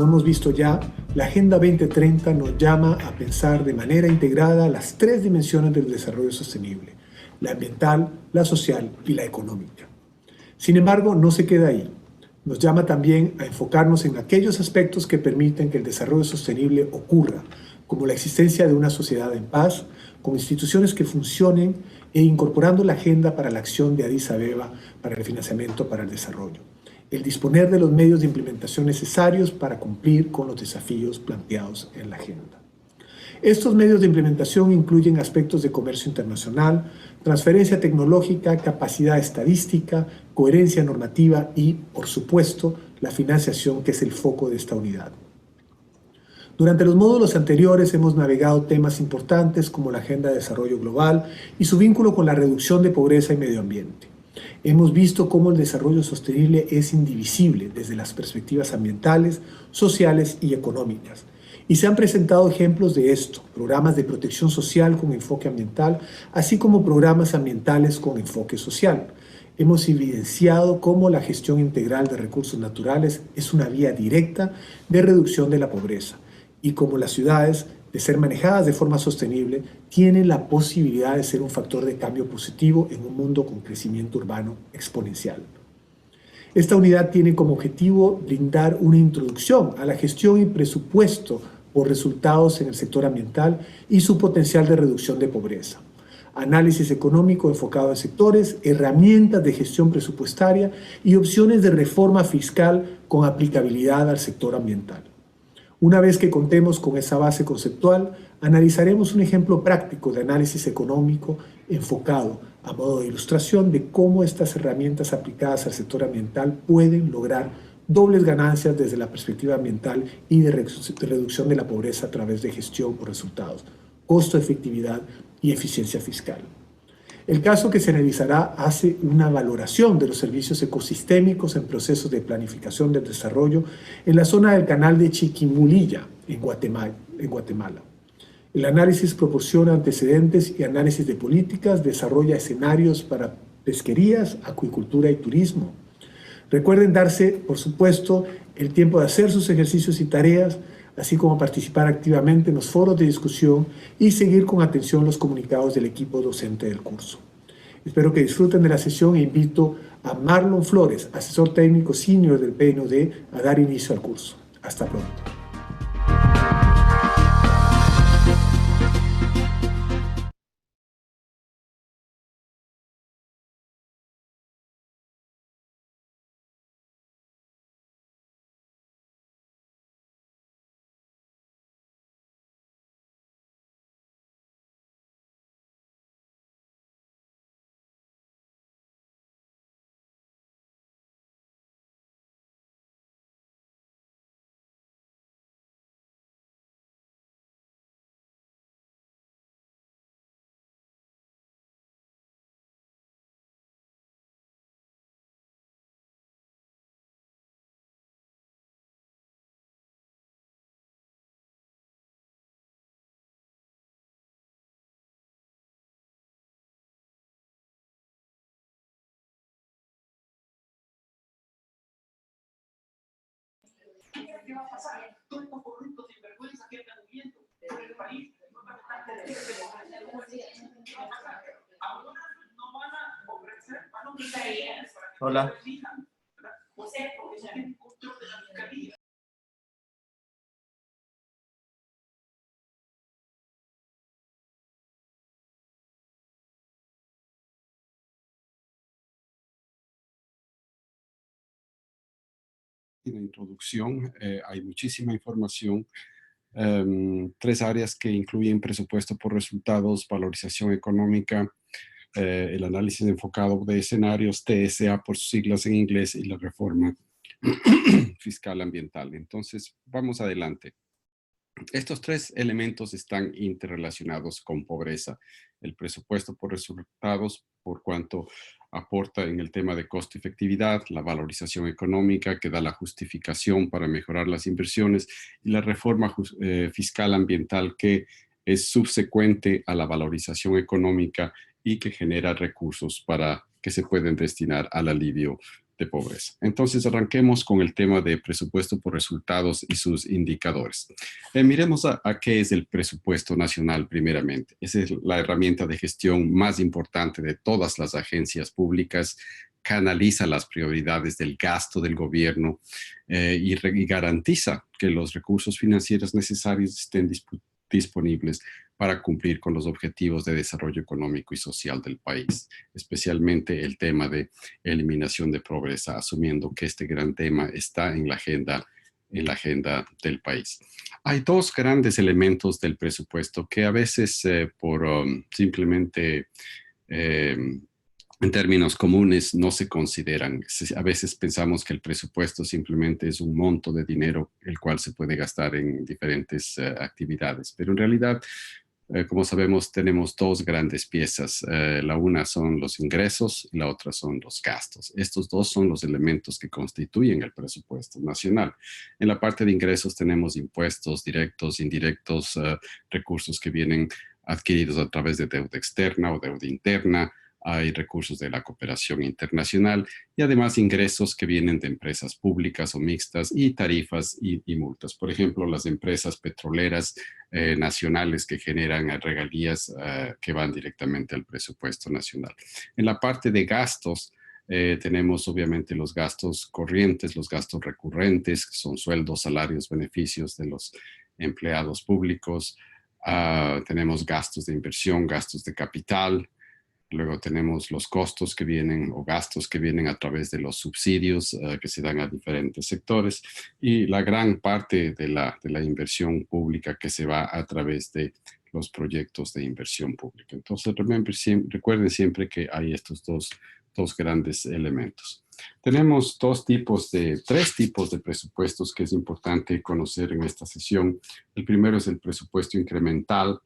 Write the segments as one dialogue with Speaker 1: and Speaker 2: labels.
Speaker 1: hemos visto ya, la Agenda 2030 nos llama a pensar de manera integrada las tres dimensiones del desarrollo sostenible: la ambiental, la social y la económica. Sin embargo, no se queda ahí. Nos llama también a enfocarnos en aquellos aspectos que permiten que el desarrollo sostenible ocurra, como la existencia de una sociedad en paz, con instituciones que funcionen e incorporando la agenda para la acción de Addis Abeba para el financiamiento para el desarrollo. El disponer de los medios de implementación necesarios para cumplir con los desafíos planteados en la agenda. Estos medios de implementación incluyen aspectos de comercio internacional, transferencia tecnológica, capacidad estadística, coherencia normativa y, por supuesto, la financiación, que es el foco de esta unidad. Durante los módulos anteriores hemos navegado temas importantes como la Agenda de Desarrollo Global y su vínculo con la reducción de pobreza y medio ambiente. Hemos visto cómo el desarrollo sostenible es indivisible desde las perspectivas ambientales, sociales y económicas. Y se han presentado ejemplos de esto: programas de protección social con enfoque ambiental, así como programas ambientales con enfoque social. Hemos evidenciado cómo la gestión integral de recursos naturales es una vía directa de reducción de la pobreza y cómo las ciudades, de ser manejadas de forma sostenible, tienen la posibilidad de ser un factor de cambio positivo en un mundo con crecimiento urbano exponencial. Esta unidad tiene como objetivo brindar una introducción a la gestión y presupuesto por resultados en el sector ambiental y su potencial de reducción de pobreza, análisis económico enfocado en sectores, herramientas de gestión presupuestaria y opciones de reforma fiscal con aplicabilidad al sector ambiental. Una vez que contemos con esa base conceptual, analizaremos un ejemplo práctico de análisis económico enfocado a modo de ilustración de cómo estas herramientas aplicadas al sector ambiental pueden lograr dobles ganancias desde la perspectiva ambiental y de reducción de la pobreza a través de gestión por resultados, costo-efectividad y eficiencia fiscal. El caso que se analizará hace una valoración de los servicios ecosistémicos en procesos de planificación del desarrollo en la zona del canal de Chiquimulilla, en Guatemala. El análisis proporciona antecedentes y análisis de políticas, desarrolla escenarios para pesquerías, acuicultura y turismo. Recuerden darse, por supuesto, el tiempo de hacer sus ejercicios y tareas, así como participar activamente en los foros de discusión y seguir con atención los comunicados del equipo docente del curso. Espero que disfruten de la sesión e invito a Marlon Flores, asesor técnico senior del PNUD, a dar inicio al curso. Hasta pronto.
Speaker 2: ¿Qué va a pasar? Todos estos corruptos sinvergüenzas que están viviendo por el país no van a estar ahora no van a ofrecer valores para que
Speaker 3: Hola.
Speaker 2: se elijan, ¿verdad? Pues es porque se tiene control de la fiscalía.
Speaker 4: En la introducción hay muchísima información. Tres áreas que incluyen presupuesto por resultados, valorización económica, el análisis enfocado de escenarios, TSA por sus siglas en inglés, y la reforma fiscal ambiental. Entonces, vamos adelante. Estos tres elementos están interrelacionados con pobreza. El presupuesto por resultados, por cuanto aporta en el tema de costo-efectividad, la valorización económica que da la justificación para mejorar las inversiones, y la reforma fiscal ambiental que es subsecuente a la valorización económica y que genera recursos para que se pueden destinar al alivio de pobreza. Entonces, arranquemos con el tema de presupuesto por resultados y sus indicadores. Miremos a qué es el presupuesto nacional primeramente. Esa es la herramienta de gestión más importante de todas las agencias públicas. Canaliza las prioridades del gasto del gobierno y garantiza que los recursos financieros necesarios estén disponibles para cumplir con los objetivos de desarrollo económico y social del país, especialmente el tema de eliminación de pobreza, asumiendo que este gran tema está en la agenda del país. Hay dos grandes elementos del presupuesto que a veces simplemente en términos comunes no se consideran. A veces pensamos que el presupuesto simplemente es un monto de dinero el cual se puede gastar en diferentes actividades, pero en realidad como sabemos, tenemos dos grandes piezas. La una son los ingresos y la otra son los gastos. Estos dos son los elementos que constituyen el presupuesto nacional. En la parte de ingresos tenemos impuestos directos, indirectos, recursos que vienen adquiridos a través de deuda externa o deuda interna. Hay recursos de la cooperación internacional y además ingresos que vienen de empresas públicas o mixtas y tarifas y multas. Por ejemplo, las empresas petroleras nacionales que generan regalías que van directamente al presupuesto nacional. En la parte de gastos, tenemos obviamente los gastos corrientes, los gastos recurrentes, que son sueldos, salarios, beneficios de los empleados públicos. Tenemos gastos de inversión, gastos de capital. Luego tenemos los costos que vienen o gastos que vienen a través de los subsidios que se dan a diferentes sectores y la gran parte de la inversión pública que se va a través de los proyectos de inversión pública. Entonces, recuerden siempre que hay estos dos grandes elementos. Tenemos tres tipos de presupuestos que es importante conocer en esta sesión. El primero es el presupuesto incremental,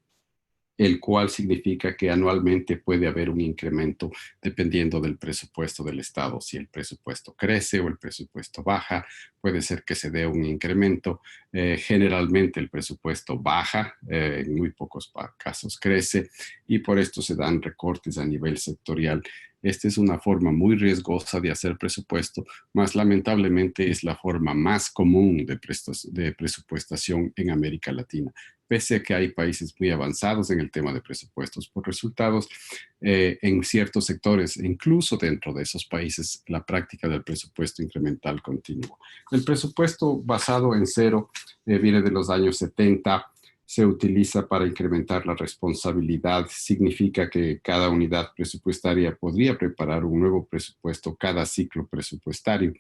Speaker 4: el cual significa que anualmente puede haber un incremento dependiendo del presupuesto del Estado. Si el presupuesto crece o el presupuesto baja, puede ser que se dé un incremento. Generalmente el presupuesto baja, en muy pocos casos crece, y por esto se dan recortes a nivel sectorial. Esta es una forma muy riesgosa de hacer presupuesto, más lamentablemente es la forma más común de presupuestación en América Latina. Pese a que hay países muy avanzados en el tema de presupuestos por resultados, en ciertos sectores, incluso dentro de esos países, la práctica del presupuesto incremental continúa. El presupuesto basado en cero viene de los años 70, se utiliza para incrementar la responsabilidad. Significa que cada unidad presupuestaria podría preparar un nuevo presupuesto cada ciclo presupuestario,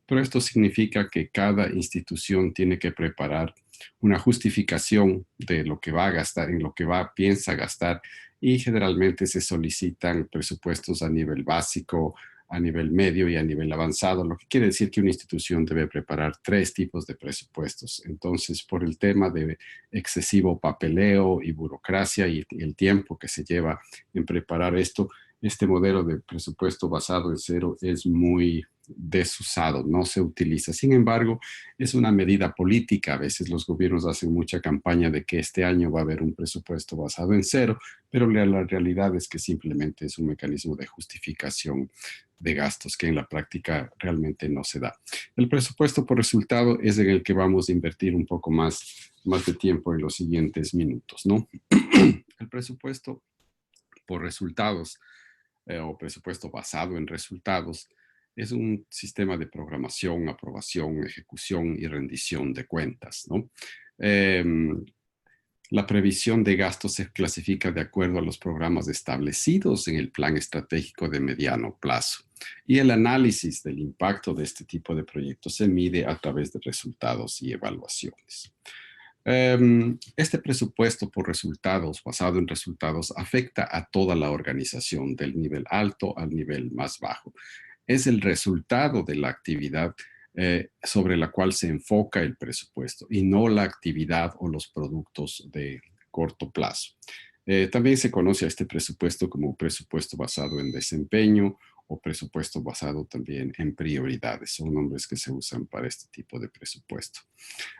Speaker 4: pero esto significa que cada institución tiene que preparar una justificación de lo que va a gastar, en lo que piensa gastar, y generalmente se solicitan presupuestos a nivel básico, a nivel medio y a nivel avanzado, lo que quiere decir que una institución debe preparar 3 tipos de presupuestos. Entonces, por el tema de excesivo papeleo y burocracia y el tiempo que se lleva en preparar esto, este modelo de presupuesto basado en cero es muy desusado, no se utiliza. Sin embargo, es una medida política. A veces los gobiernos hacen mucha campaña de que este año va a haber un presupuesto basado en cero, pero la realidad es que simplemente es un mecanismo de justificación de gastos que en la práctica realmente no se da. El presupuesto por resultado es en el que vamos a invertir un poco más de tiempo en los siguientes minutos, ¿no? El presupuesto por resultados o presupuesto basado en resultados es un sistema de programación, aprobación, ejecución y rendición de cuentas, ¿no? La previsión de gastos se clasifica de acuerdo a los programas establecidos en el plan estratégico de mediano plazo. Y el análisis del impacto de este tipo de proyectos se mide a través de resultados y evaluaciones. Este presupuesto por resultados, basado en resultados, afecta a toda la organización, del nivel alto al nivel más bajo. Es el resultado de la actividad sobre la cual se enfoca el presupuesto y no la actividad o los productos de corto plazo. También se conoce a este presupuesto como presupuesto basado en desempeño o presupuesto basado también en prioridades. Son nombres que se usan para este tipo de presupuesto.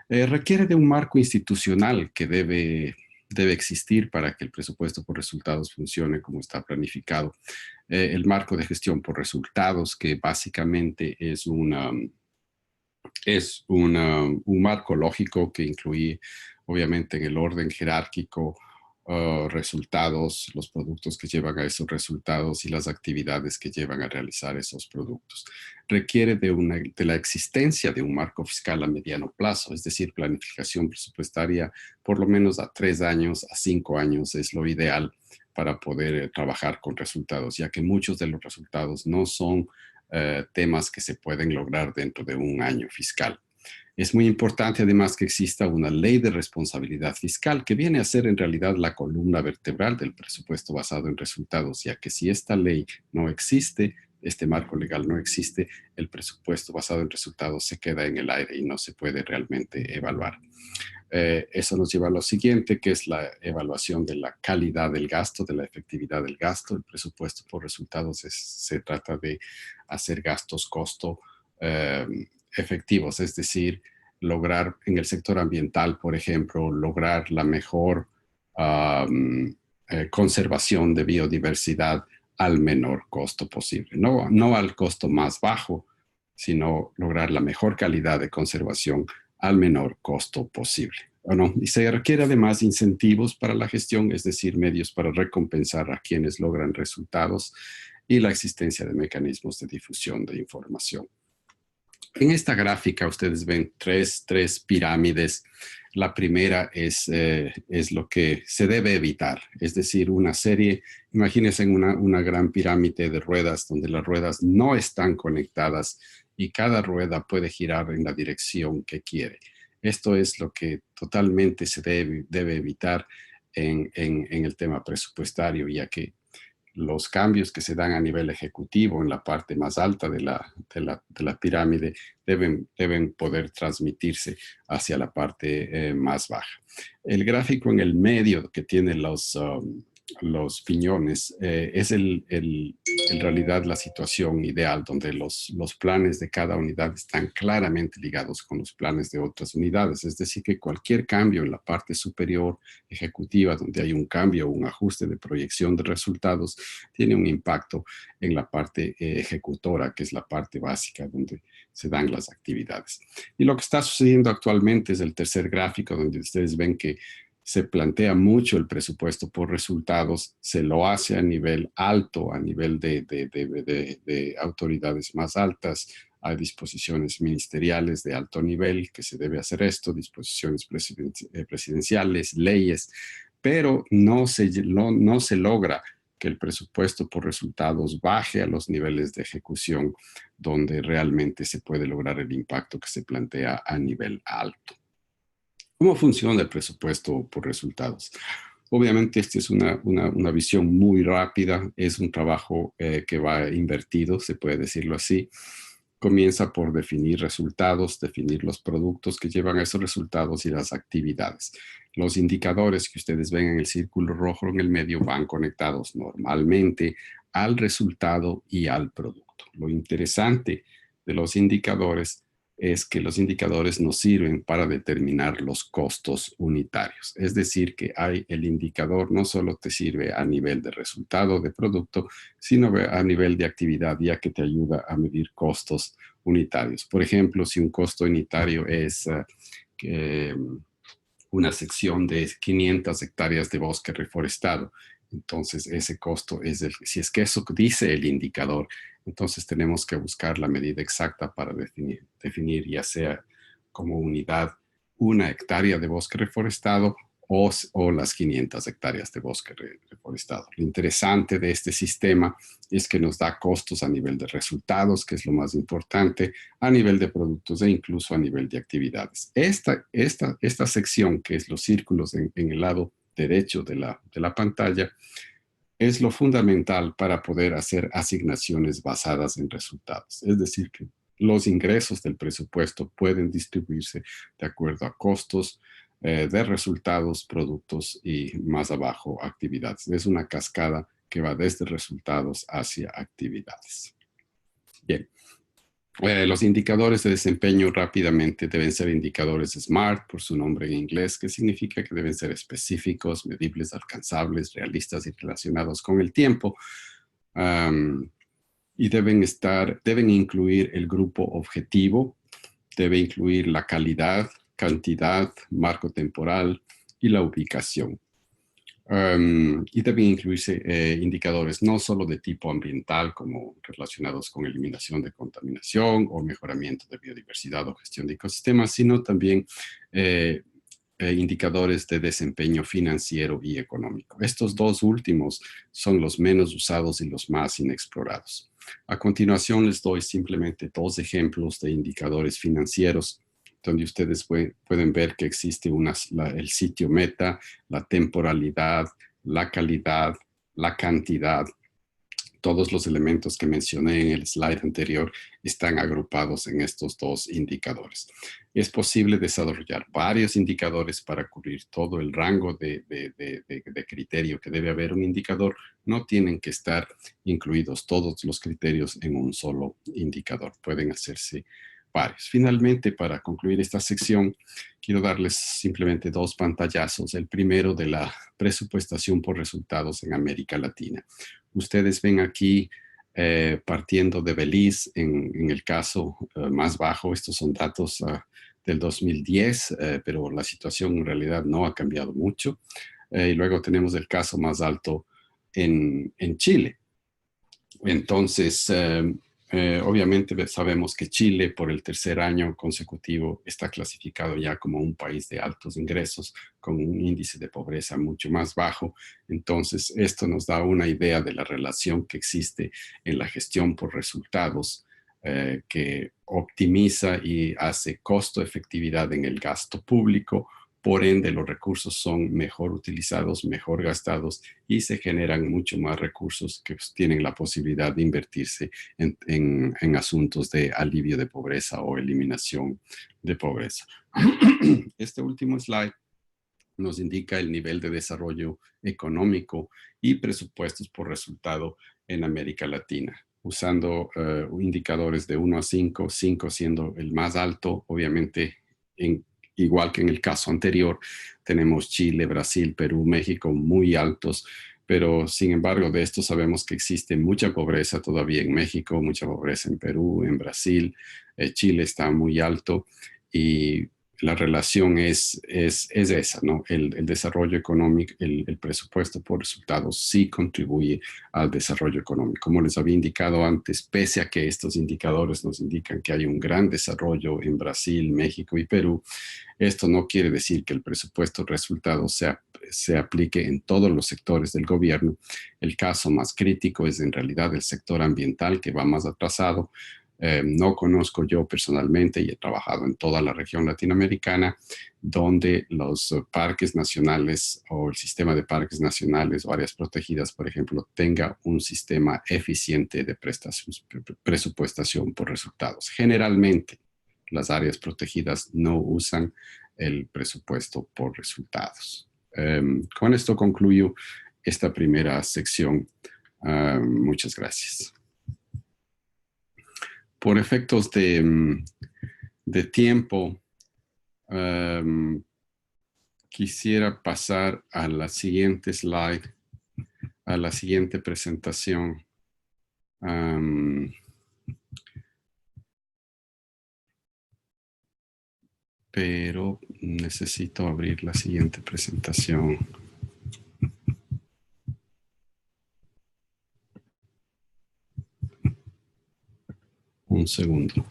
Speaker 4: Requiere de un marco institucional que debe existir para que el presupuesto por resultados funcione como está planificado. el marco de gestión por resultados, que básicamente es un marco lógico que incluye, obviamente, en el orden jerárquico, resultados, los productos que llevan a esos resultados y las actividades que llevan a realizar esos productos. Requiere de la existencia de un marco fiscal a mediano plazo, es decir, planificación presupuestaria por lo menos a 3 años, a 5 años es lo ideal para poder trabajar con resultados, ya que muchos de los resultados no son temas que se pueden lograr dentro de un año fiscal. Es muy importante además que exista una ley de responsabilidad fiscal que viene a ser en realidad la columna vertebral del presupuesto basado en resultados, ya que si esta ley no existe, este marco legal no existe, el presupuesto basado en resultados se queda en el aire y no se puede realmente evaluar. Eso nos lleva a lo siguiente, que es la evaluación de la calidad del gasto, de la efectividad del gasto. El presupuesto por resultados se trata de hacer gastos costo efectivos, es decir, lograr en el sector ambiental, por ejemplo, lograr la mejor conservación de biodiversidad al menor costo posible. No al costo más bajo, sino lograr la mejor calidad de conservación al menor costo posible. Y se requiere además incentivos para la gestión, es decir, medios para recompensar a quienes logran resultados y la existencia de mecanismos de difusión de información. En esta gráfica ustedes ven tres pirámides. La primera es lo que se debe evitar, es decir, una serie, imagínense una gran pirámide de ruedas donde las ruedas no están conectadas y cada rueda puede girar en la dirección que quiere. Esto es lo que totalmente se debe evitar en el tema presupuestario, ya que los cambios que se dan a nivel ejecutivo en la parte más alta de la pirámide deben poder transmitirse hacia la parte más baja. El gráfico en el medio que tiene los piñones es en realidad la situación ideal donde los planes de cada unidad están claramente ligados con los planes de otras unidades. Es decir, que cualquier cambio en la parte superior ejecutiva, donde hay un cambio o un ajuste de proyección de resultados, tiene un impacto en la parte ejecutora, que es la parte básica donde se dan las actividades. Y lo que está sucediendo actualmente es el tercer gráfico, donde ustedes ven que se plantea mucho el presupuesto por resultados, se lo hace a nivel alto, a nivel de autoridades más altas, hay disposiciones ministeriales de alto nivel que se debe hacer esto, disposiciones presidenciales, leyes, pero no se logra que el presupuesto por resultados baje a los niveles de ejecución donde realmente se puede lograr el impacto que se plantea a nivel alto. ¿Cómo funciona el presupuesto por resultados? Obviamente, esta es una visión muy rápida, es un trabajo que va invertido, se puede decirlo así. Comienza por definir resultados, definir los productos que llevan a esos resultados y las actividades. Los indicadores que ustedes ven en el círculo rojo en el medio van conectados normalmente al resultado y al producto. Lo interesante de los indicadores es que los indicadores nos sirven para determinar los costos unitarios. Es decir, que el indicador no solo te sirve a nivel de resultado de producto, sino a nivel de actividad, ya que te ayuda a medir costos unitarios. Por ejemplo, si un costo unitario es una sección de 500 hectáreas de bosque reforestado, entonces ese costo es si es que eso dice el indicador, entonces tenemos que buscar la medida exacta para definir ya sea como unidad 1 hectárea de bosque reforestado o las 500 hectáreas de bosque reforestado. Lo interesante de este sistema es que nos da costos a nivel de resultados, que es lo más importante, a nivel de productos e incluso a nivel de actividades. Esta sección, que es los círculos en el lado derecho de la pantalla, es lo fundamental para poder hacer asignaciones basadas en resultados. Es decir, que los ingresos del presupuesto pueden distribuirse de acuerdo a costos de resultados, productos y más abajo actividades. Es una cascada que va desde resultados hacia actividades. Bien. Los indicadores de desempeño rápidamente deben ser indicadores SMART, por su nombre en inglés, que significa que deben ser específicos, medibles, alcanzables, realistas y relacionados con el tiempo. y deben incluir el grupo objetivo, debe incluir la calidad, cantidad, marco temporal y la ubicación. Y deben incluirse indicadores no solo de tipo ambiental, como relacionados con eliminación de contaminación o mejoramiento de biodiversidad o gestión de ecosistemas, sino también indicadores de desempeño financiero y económico. Estos dos últimos son los menos usados y los más inexplorados. A continuación les doy simplemente dos ejemplos de indicadores financieros donde ustedes pueden ver que existe el sitio meta, la temporalidad, la calidad, la cantidad. Todos los elementos que mencioné en el slide anterior están agrupados en estos dos indicadores. Es posible desarrollar varios indicadores para cubrir todo el rango de criterio que debe haber un indicador. No tienen que estar incluidos todos los criterios en un solo indicador. Pueden hacerse varios. Finalmente, para concluir esta sección, quiero darles simplemente dos pantallazos. El primero de la presupuestación por resultados en América Latina. Ustedes ven aquí, partiendo de Belice, en el caso más bajo, estos son datos del 2010, pero la situación en realidad no ha cambiado mucho. Y luego tenemos el caso más alto en Chile. Entonces, obviamente sabemos que Chile por el tercer año consecutivo está clasificado ya como un país de altos ingresos con un índice de pobreza mucho más bajo. Entonces, esto nos da una idea de la relación que existe en la gestión por resultados que optimiza y hace costo-efectividad en el gasto público. Por ende, los recursos son mejor utilizados, mejor gastados y se generan mucho más recursos que tienen la posibilidad de invertirse en asuntos de alivio de pobreza o eliminación de pobreza. Este último slide nos indica el nivel de desarrollo económico y presupuestos por resultado en América Latina, usando indicadores de 1 a 5, 5 siendo el más alto, obviamente igual que en el caso anterior, tenemos Chile, Brasil, Perú, México muy altos, pero sin embargo de esto sabemos que existe mucha pobreza todavía en México, mucha pobreza en Perú, en Brasil, Chile está muy alto y la relación es esa, ¿no? El desarrollo económico, el presupuesto por resultados sí contribuye al desarrollo económico. Como les había indicado antes, pese a que estos indicadores nos indican que hay un gran desarrollo en Brasil, México y Perú, esto no quiere decir que el presupuesto de resultados se aplique en todos los sectores del gobierno. El caso más crítico es en realidad el sector ambiental, que va más atrasado. No conozco yo personalmente y he trabajado en toda la región latinoamericana donde los parques nacionales o el sistema de parques nacionales o áreas protegidas, por ejemplo, tenga un sistema eficiente de presupuestación por resultados. Generalmente, las áreas protegidas no usan el presupuesto por resultados. Con esto concluyo esta primera sección. Muchas gracias. Por efectos de tiempo, quisiera pasar a la siguiente slide, a la siguiente presentación. Pero necesito abrir la siguiente presentación. Un segundo.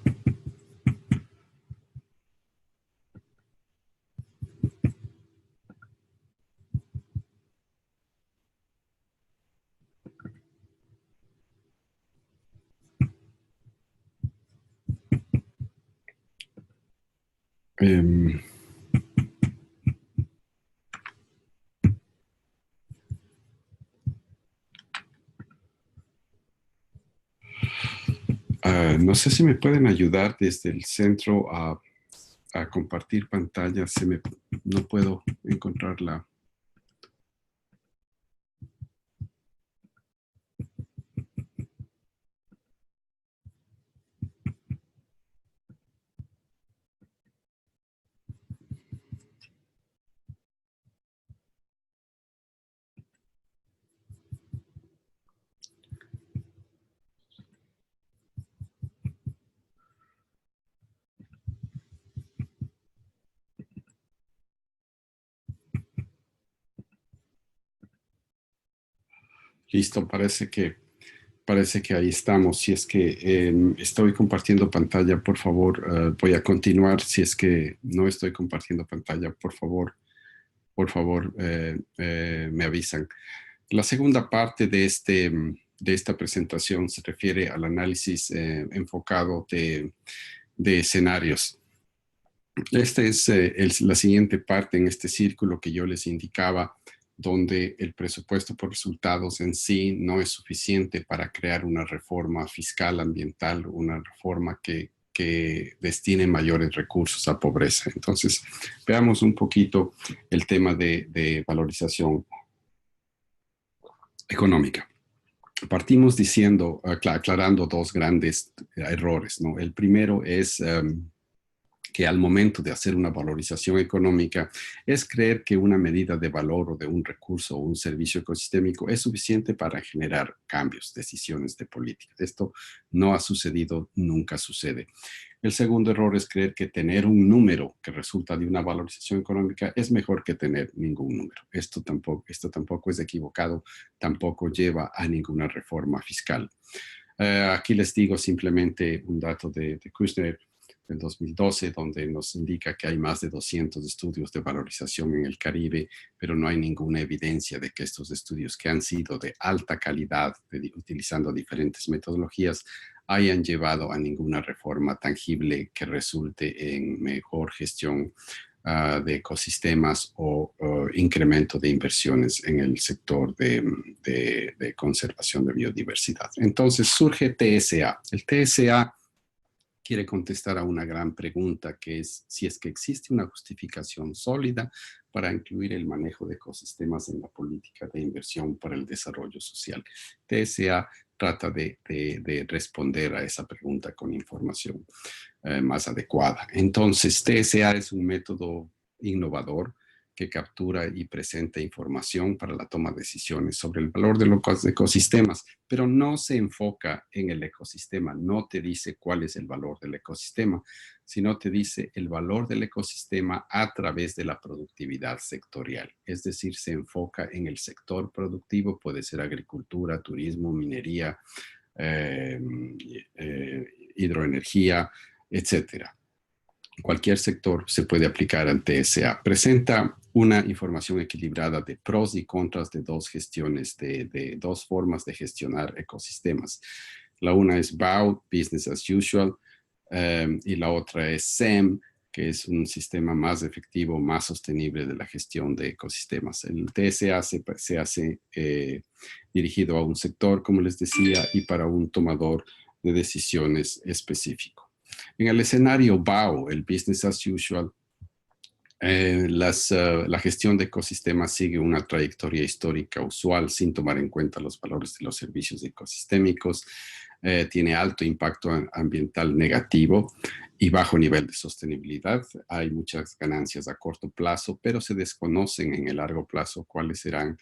Speaker 4: No sé si me pueden ayudar desde el centro a compartir pantalla. No puedo encontrarla. Listo, parece que ahí estamos. Si es que estoy compartiendo pantalla, por favor, voy a continuar. Si es que no estoy compartiendo pantalla, por favor, me avisan. La segunda parte de esta presentación se refiere al análisis enfocado de escenarios. Esta es la siguiente parte en este círculo que yo les indicaba, donde el presupuesto por resultados en sí no es suficiente para crear una reforma fiscal ambiental, una reforma que destine mayores recursos a pobreza. Entonces, veamos un poquito el tema de valorización económica. Partimos diciendo, aclarando dos grandes errores, ¿no? El primero es que al momento de hacer una valorización económica es creer que una medida de valor o de un recurso o un servicio ecosistémico es suficiente para generar cambios, decisiones de política. Esto no ha sucedido, nunca sucede. El segundo error es creer que tener un número que resulta de una valorización económica es mejor que tener ningún número. Esto tampoco es equivocado, tampoco lleva a ninguna reforma fiscal. Aquí les digo simplemente un dato de Kushner del 2012, donde nos indica que hay más de 200 estudios de valorización en el Caribe, pero no hay ninguna evidencia de que estos estudios, que han sido de alta calidad, utilizando diferentes metodologías, hayan llevado a ninguna reforma tangible que resulte en mejor gestión de ecosistemas o incremento de inversiones en el sector de conservación de biodiversidad. Entonces surge TSA. El TSA quiere contestar a una gran pregunta, que es si es que existe una justificación sólida para incluir el manejo de ecosistemas en la política de inversión para el desarrollo social. TSA trata de responder a esa pregunta con información más adecuada. Entonces, TSA es un método innovador que captura y presenta información para la toma de decisiones sobre el valor de los ecosistemas, pero no se enfoca en el ecosistema, no te dice cuál es el valor del ecosistema, sino te dice el valor del ecosistema a través de la productividad sectorial. Es decir, se enfoca en el sector productivo, puede ser agricultura, turismo, minería, hidroenergía, etcétera. Cualquier sector se puede aplicar al TSA. Presenta una información equilibrada de pros y contras de dos gestiones, de dos formas de gestionar ecosistemas. La una es BAU, Business as Usual, y la otra es SEM, que es un sistema más efectivo, más sostenible de la gestión de ecosistemas. El TSA se hace dirigido a un sector, como les decía, y para un tomador de decisiones específico. En el escenario BAU, el Business as Usual, la gestión de ecosistemas sigue una trayectoria histórica usual sin tomar en cuenta los valores de los servicios ecosistémicos, tiene alto impacto ambiental negativo y bajo nivel de sostenibilidad. Hay muchas ganancias a corto plazo, pero se desconocen en el largo plazo cuáles serán,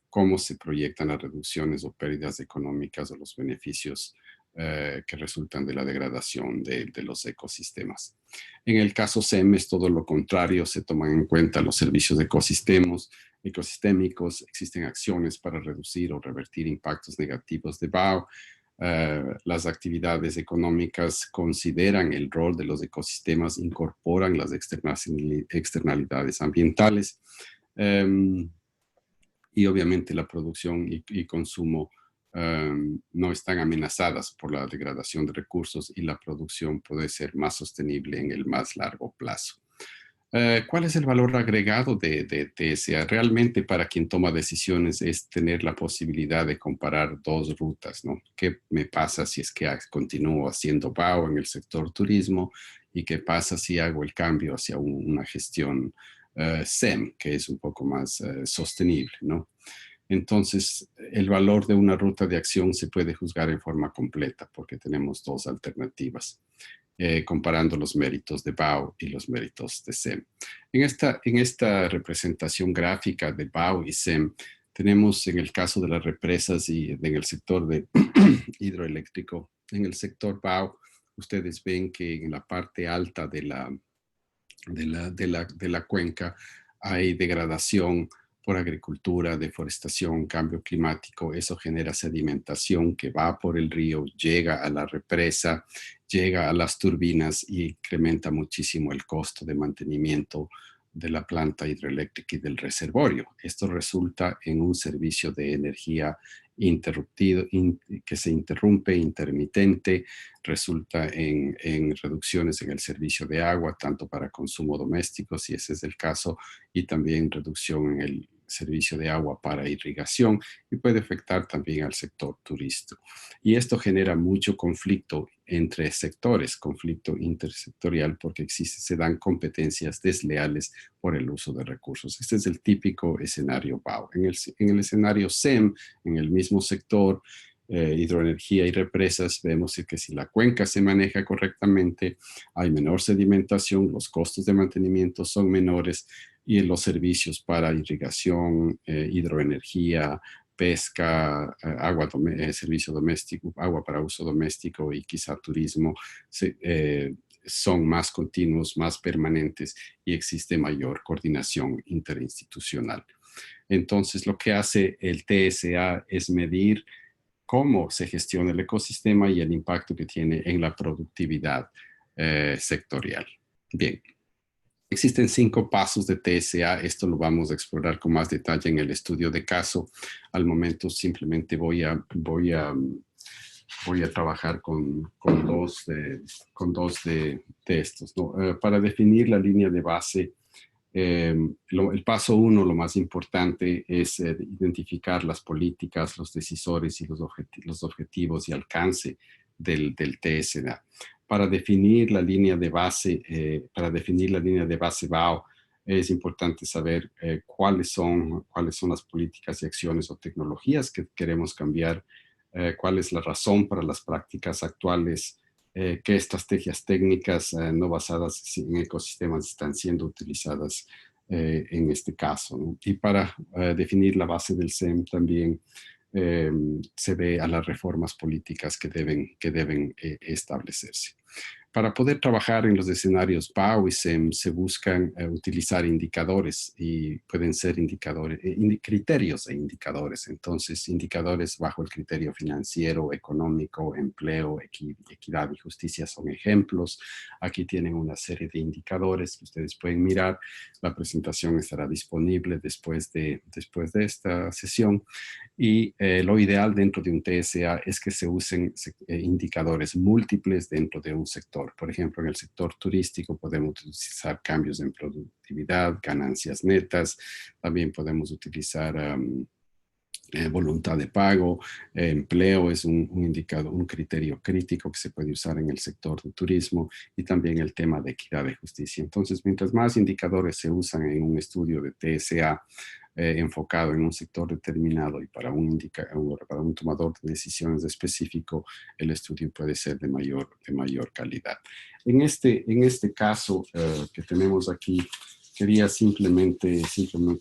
Speaker 4: cómo se proyectan las reducciones o pérdidas económicas o los beneficios que resultan de la degradación de los ecosistemas. En el caso SEM es todo lo contrario, se toman en cuenta los servicios ecosistémicos, existen acciones para reducir o revertir impactos negativos de BAU, las actividades económicas consideran el rol de los ecosistemas, incorporan las externalidades ambientales y obviamente la producción y consumo no están amenazadas por la degradación de recursos y la producción puede ser más sostenible en el más largo plazo. ¿Cuál es el valor agregado de TSA? Realmente para quien toma decisiones es tener la posibilidad de comparar dos rutas, ¿no? ¿Qué me pasa si es que continúo haciendo BAU en el sector turismo? ¿Y qué pasa si hago el cambio hacia una gestión SEM, que es un poco más sostenible, ¿no? Entonces, el valor de una ruta de acción se puede juzgar en forma completa porque tenemos dos alternativas, comparando los méritos de BAU y los méritos de SEM. En esta representación gráfica de BAU y SEM, tenemos en el caso de las represas y en el sector de hidroeléctrico, en el sector BAU, ustedes ven que en la parte alta de la cuenca hay degradación por agricultura, deforestación, cambio climático. Eso genera sedimentación que va por el río, llega a la represa, llega a las turbinas y incrementa muchísimo el costo de mantenimiento de la planta hidroeléctrica y del reservorio. Esto resulta en un servicio de energía interrumpido, que se interrumpe, intermitente, resulta en reducciones en el servicio de agua, tanto para consumo doméstico, si ese es el caso, y también reducción en el servicio de agua para irrigación, y puede afectar también al sector turístico. Y esto genera mucho conflicto entre sectores, conflicto intersectorial, porque se dan competencias desleales por el uso de recursos. Este es el típico escenario BAO. En el escenario SEM, en el mismo sector, hidroenergía y represas, vemos que si la cuenca se maneja correctamente, hay menor sedimentación, los costos de mantenimiento son menores y los servicios para irrigación, hidroenergía, pesca, servicio doméstico, agua para uso doméstico y quizá turismo, son más continuos, más permanentes y existe mayor coordinación interinstitucional. Entonces, lo que hace el TSA es medir cómo se gestiona el ecosistema y el impacto que tiene en la productividad sectorial. Bien. Existen 5 pasos de TSA. Esto lo vamos a explorar con más detalle en el estudio de caso. Al momento simplemente voy a trabajar con dos de estos, ¿no? Para definir la línea de base, el paso 1, lo más importante, es identificar las políticas, los decisores y los objetivos y alcance del TSA. Para definir la línea de base, BAO, es importante saber cuáles son las políticas y acciones o tecnologías que queremos cambiar, cuál es la razón para las prácticas actuales, qué estrategias técnicas no basadas en ecosistemas están siendo utilizadas en este caso, ¿no? Y para definir la base del SEM también se ve a las reformas políticas que deben establecerse. Para poder trabajar en los escenarios BAO y SEM se buscan utilizar indicadores y pueden ser criterios e indicadores. Entonces, indicadores bajo el criterio financiero, económico, empleo, equidad y justicia son ejemplos. Aquí tienen una serie de indicadores que ustedes pueden mirar. La presentación estará disponible después de esta sesión. Y lo ideal dentro de un TSA es que se usen indicadores múltiples dentro de un sector. Por ejemplo, en el sector turístico podemos utilizar cambios en productividad, ganancias netas. También podemos utilizar voluntad de pago, empleo es un indicador, un criterio crítico que se puede usar en el sector de turismo y también el tema de equidad y justicia. Entonces, mientras más indicadores se usan en un estudio de TSA enfocado en un sector determinado y para un tomador de decisiones específico, el estudio puede ser de mayor calidad. En este caso que tenemos aquí, quería simplemente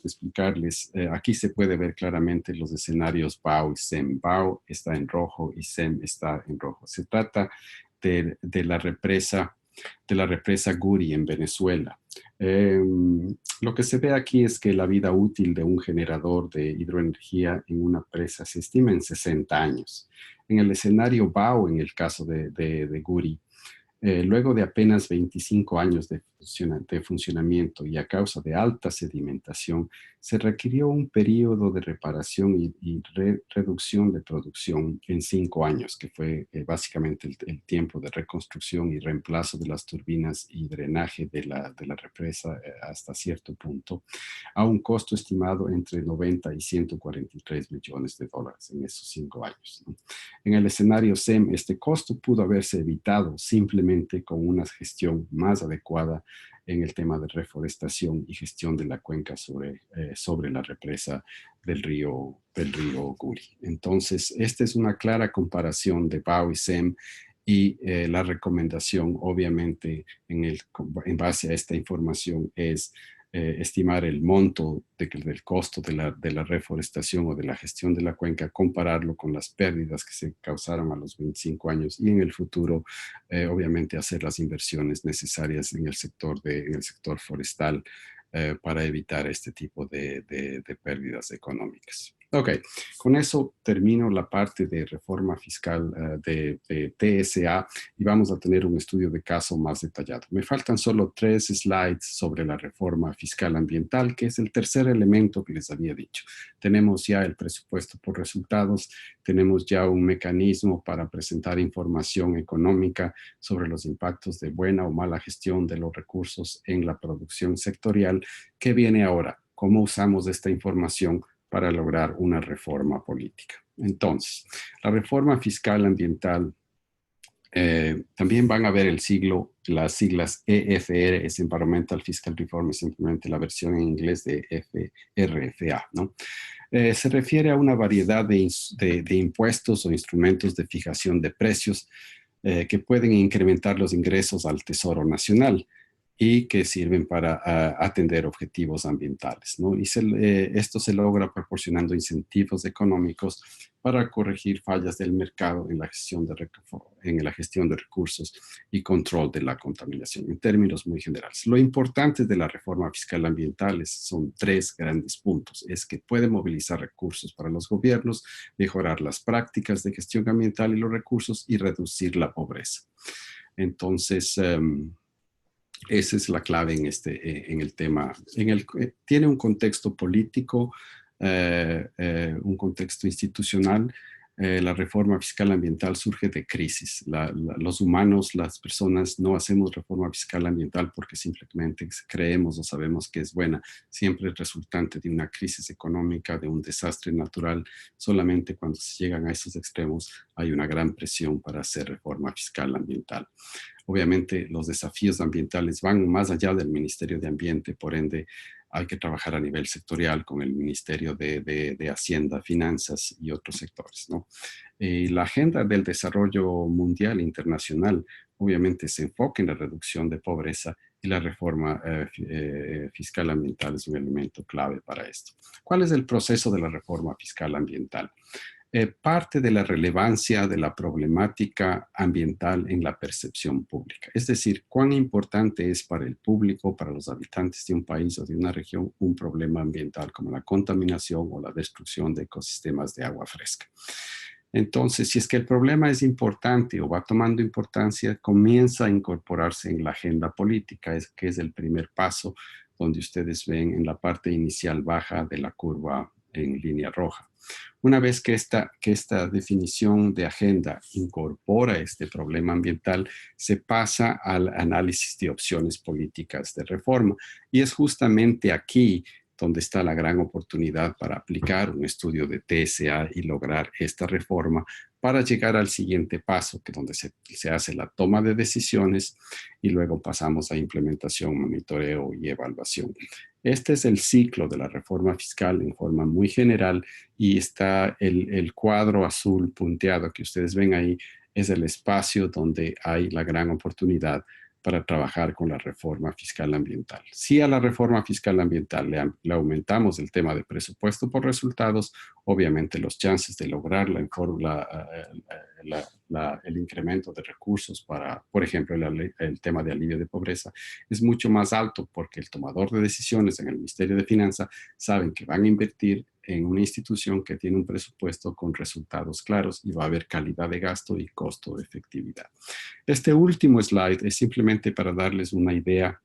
Speaker 4: explicarles, aquí se puede ver claramente los escenarios BAO y SEM. BAO está en rojo y SEM está en rojo. Se trata de la represa Guri en Venezuela. Lo que se ve aquí es que la vida útil de un generador de hidroenergía en una presa se estima en 60 años. En el escenario BAO, en el caso de Guri, luego de apenas 25 años de funcionamiento y a causa de alta sedimentación, se requirió un periodo de reparación y reducción de producción en 5 años, que fue básicamente el tiempo de reconstrucción y reemplazo de las turbinas y drenaje de la represa hasta cierto punto, a un costo estimado entre 90 y 143 millones de dólares en esos 5 años, ¿no? En el escenario SEM, este costo pudo haberse evitado simplemente con una gestión más adecuada en el tema de reforestación y gestión de la cuenca sobre la represa del río Guri. Entonces, esta es una clara comparación de BAO y SEM y la recomendación, obviamente, en base a esta información es estimar el monto del costo de la reforestación o de la gestión de la cuenca, compararlo con las pérdidas que se causaron a los 25 años y en el futuro, obviamente, hacer las inversiones necesarias en el sector forestal para evitar este tipo de pérdidas económicas. Ok, con eso termino la parte de reforma fiscal de TSA y vamos a tener un estudio de caso más detallado. Me faltan solo 3 slides sobre la reforma fiscal ambiental, que es el tercer elemento que les había dicho. Tenemos ya el presupuesto por resultados, tenemos ya un mecanismo para presentar información económica sobre los impactos de buena o mala gestión de los recursos en la producción sectorial. ¿Qué viene ahora? ¿Cómo usamos esta información para lograr una reforma política? Entonces, la reforma fiscal ambiental, también van a ver las siglas EFR, es Environmental Fiscal Reform, es simplemente la versión en inglés de FRFA, ¿no? Se refiere a una variedad de impuestos o instrumentos de fijación de precios que pueden incrementar los ingresos al Tesoro Nacional y que sirven para atender objetivos ambientales, ¿no? Y esto se logra proporcionando incentivos económicos para corregir fallas del mercado en la gestión de recursos y control de la contaminación, en términos muy generales. Lo importante de la reforma fiscal ambiental son 3 grandes puntos. Es que puede movilizar recursos para los gobiernos, mejorar las prácticas de gestión ambiental y los recursos y reducir la pobreza. Entonces, esa es la clave en el tema. Tiene un contexto político, un contexto institucional. La reforma fiscal ambiental surge de crisis. Los humanos, las personas, no hacemos reforma fiscal ambiental porque simplemente creemos o sabemos que es buena. Siempre es resultante de una crisis económica, de un desastre natural. Solamente cuando se llegan a esos extremos hay una gran presión para hacer reforma fiscal ambiental. Obviamente los desafíos ambientales van más allá del Ministerio de Ambiente, por ende hay que trabajar a nivel sectorial con el Ministerio de Hacienda, Finanzas y otros sectores, ¿no? La agenda del desarrollo mundial e internacional obviamente se enfoca en la reducción de pobreza y la reforma fiscal ambiental es un elemento clave para esto. ¿Cuál es el proceso de la reforma fiscal ambiental? Parte de la relevancia de la problemática ambiental en la percepción pública. Es decir, cuán importante es para el público, para los habitantes de un país o de una región, un problema ambiental como la contaminación o la destrucción de ecosistemas de agua fresca. Entonces, si es que el problema es importante o va tomando importancia, comienza a incorporarse en la agenda política, que es el primer paso, donde ustedes ven en la parte inicial baja de la curva en línea roja. Una vez que esta definición de agenda incorpora este problema ambiental, se pasa al análisis de opciones políticas de reforma. Y es justamente aquí donde está la gran oportunidad para aplicar un estudio de TSA y lograr esta reforma para llegar al siguiente paso, que es donde se hace la toma de decisiones y luego pasamos a implementación, monitoreo y evaluación. Este es el ciclo de la reforma fiscal en forma muy general y está el cuadro azul punteado que ustedes ven ahí, es el espacio donde hay la gran oportunidad para trabajar con la reforma fiscal ambiental. Si a la reforma fiscal ambiental le aumentamos el tema de presupuesto por resultados, obviamente los chances de lograr el incremento de recursos para, por ejemplo, el tema de alivio de pobreza es mucho más alto porque el tomador de decisiones en el Ministerio de Finanzas saben que van a invertir en una institución que tiene un presupuesto con resultados claros y va a haber calidad de gasto y costo de efectividad. Este último slide es simplemente para darles una idea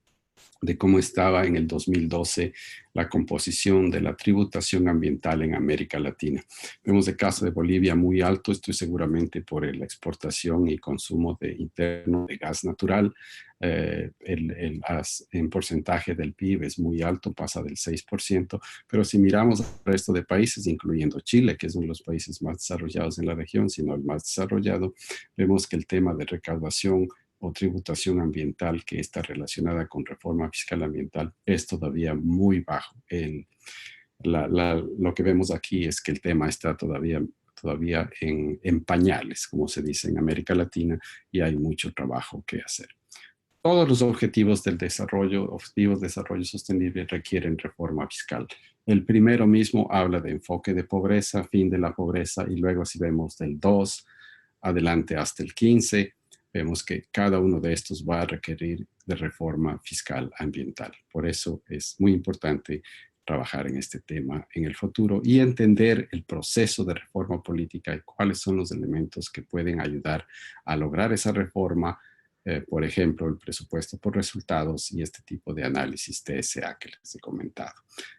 Speaker 4: de cómo estaba en el 2012 la composición de la tributación ambiental en América Latina. Vemos el caso de Bolivia muy alto, esto es seguramente por la exportación y consumo interno de gas natural. En porcentaje del PIB es muy alto, pasa del 6%, pero si miramos al resto de países, incluyendo Chile, que es uno de los países más desarrollados en la región, sino el más desarrollado, vemos que el tema de recaudación o tributación ambiental que está relacionada con reforma fiscal ambiental es todavía muy bajo. Lo que vemos aquí es que el tema está todavía en pañales, como se dice en América Latina, y hay mucho trabajo que hacer. Todos los objetivos de desarrollo sostenible requieren reforma fiscal. El primero mismo habla de enfoque de pobreza, fin de la pobreza, y luego si vemos del 2 adelante hasta el 15, vemos que cada uno de estos va a requerir de reforma fiscal ambiental. Por eso es muy importante trabajar en este tema en el futuro y entender el proceso de reforma política y cuáles son los elementos que pueden ayudar a lograr esa reforma, por ejemplo, el presupuesto por resultados y este tipo de análisis TSA que les he comentado.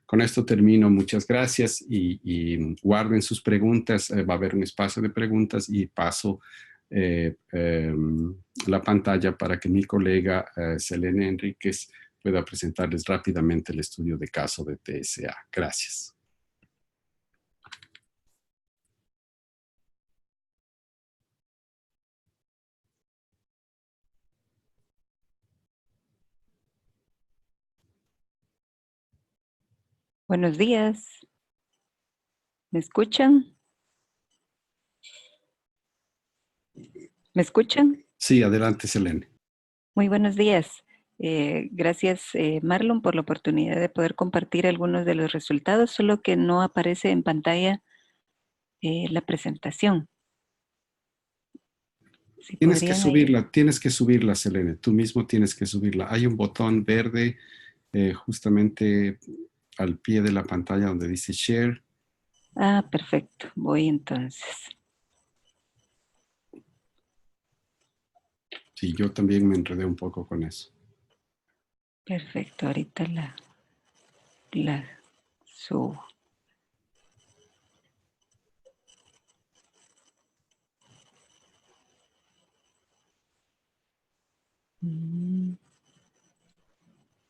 Speaker 4: Con esto termino. Muchas gracias y guarden sus preguntas. Va a haber un espacio de preguntas y paso la pantalla para que mi colega Selene Enríquez pueda presentarles rápidamente el estudio de caso de TSA. Gracias.
Speaker 3: Buenos días. ¿Me escuchan? ¿Me escuchan?
Speaker 4: Sí, adelante, Selene.
Speaker 3: Muy buenos días. Gracias, Marlon, por la oportunidad de poder compartir algunos de los resultados, solo que no aparece en pantalla la presentación. Si
Speaker 4: Tienes que
Speaker 3: podrían
Speaker 4: subirla, Selene. Tú mismo tienes que subirla. Hay un botón verde justamente al pie de la pantalla donde dice Share.
Speaker 3: Ah, perfecto. Voy entonces.
Speaker 4: Sí, yo también me enredé un poco con eso.
Speaker 3: Perfecto. Ahorita la subo.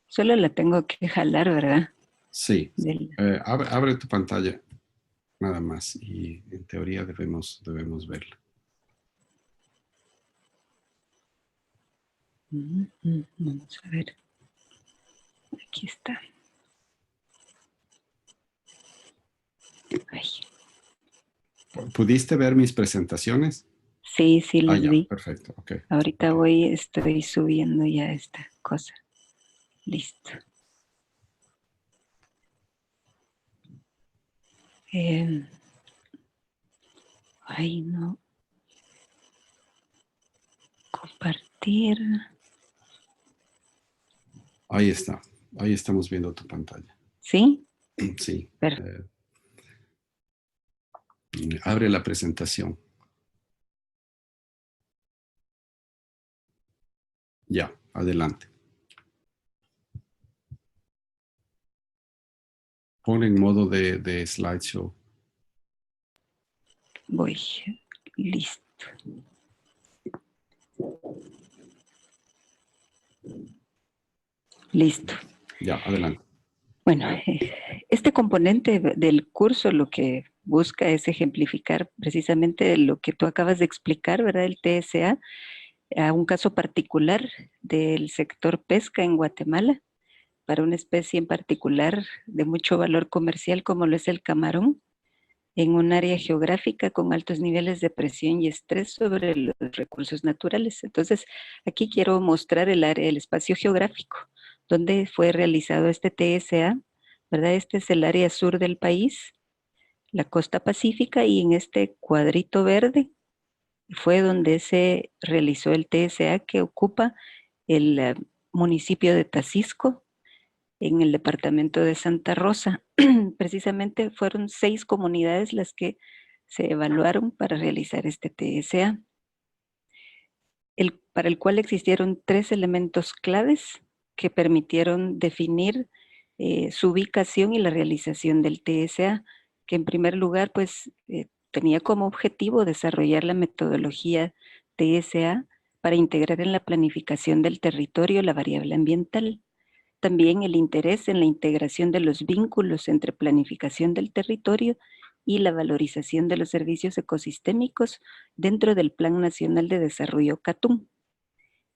Speaker 3: Solo la tengo que jalar, ¿verdad?
Speaker 4: Sí. Abre tu pantalla nada más y en teoría debemos verla.
Speaker 3: Vamos a ver. Aquí está. Ay.
Speaker 4: ¿Pudiste ver mis presentaciones?
Speaker 3: Sí, las
Speaker 4: ya,
Speaker 3: vi.
Speaker 4: perfecto, ok.
Speaker 3: Ahorita estoy subiendo ya esta cosa. Listo. Ay, no. Compartir.
Speaker 4: Ahí está. Ahí estamos viendo tu pantalla.
Speaker 3: ¿Sí?
Speaker 4: Sí.
Speaker 3: Perfecto.
Speaker 4: Abre la presentación. Ya, adelante. Pon en modo de slideshow.
Speaker 3: Voy. Listo. Listo.
Speaker 4: Ya, adelante.
Speaker 3: Bueno, este componente del curso lo que busca es ejemplificar precisamente lo que tú acabas de explicar, ¿verdad? El TSA, a un caso particular del sector pesca en Guatemala, para una especie en particular de mucho valor comercial como lo es el camarón, en un área geográfica con altos niveles de presión y estrés sobre los recursos naturales. Entonces, aquí quiero mostrar el espacio geográfico donde fue realizado este TSA, ¿verdad? Este es el área sur del país, la costa pacífica, y en este cuadrito verde fue donde se realizó el TSA que ocupa el municipio de Tacisco, en el departamento de Santa Rosa. Precisamente fueron 6 comunidades las que se evaluaron para realizar este TSA, para el cual existieron 3 elementos claves que permitieron definir su ubicación y la realización del TSA, que en primer lugar pues tenía como objetivo desarrollar la metodología TSA para integrar en la planificación del territorio la variable ambiental. También el interés en la integración de los vínculos entre planificación del territorio y la valorización de los servicios ecosistémicos dentro del Plan Nacional de Desarrollo CATUM.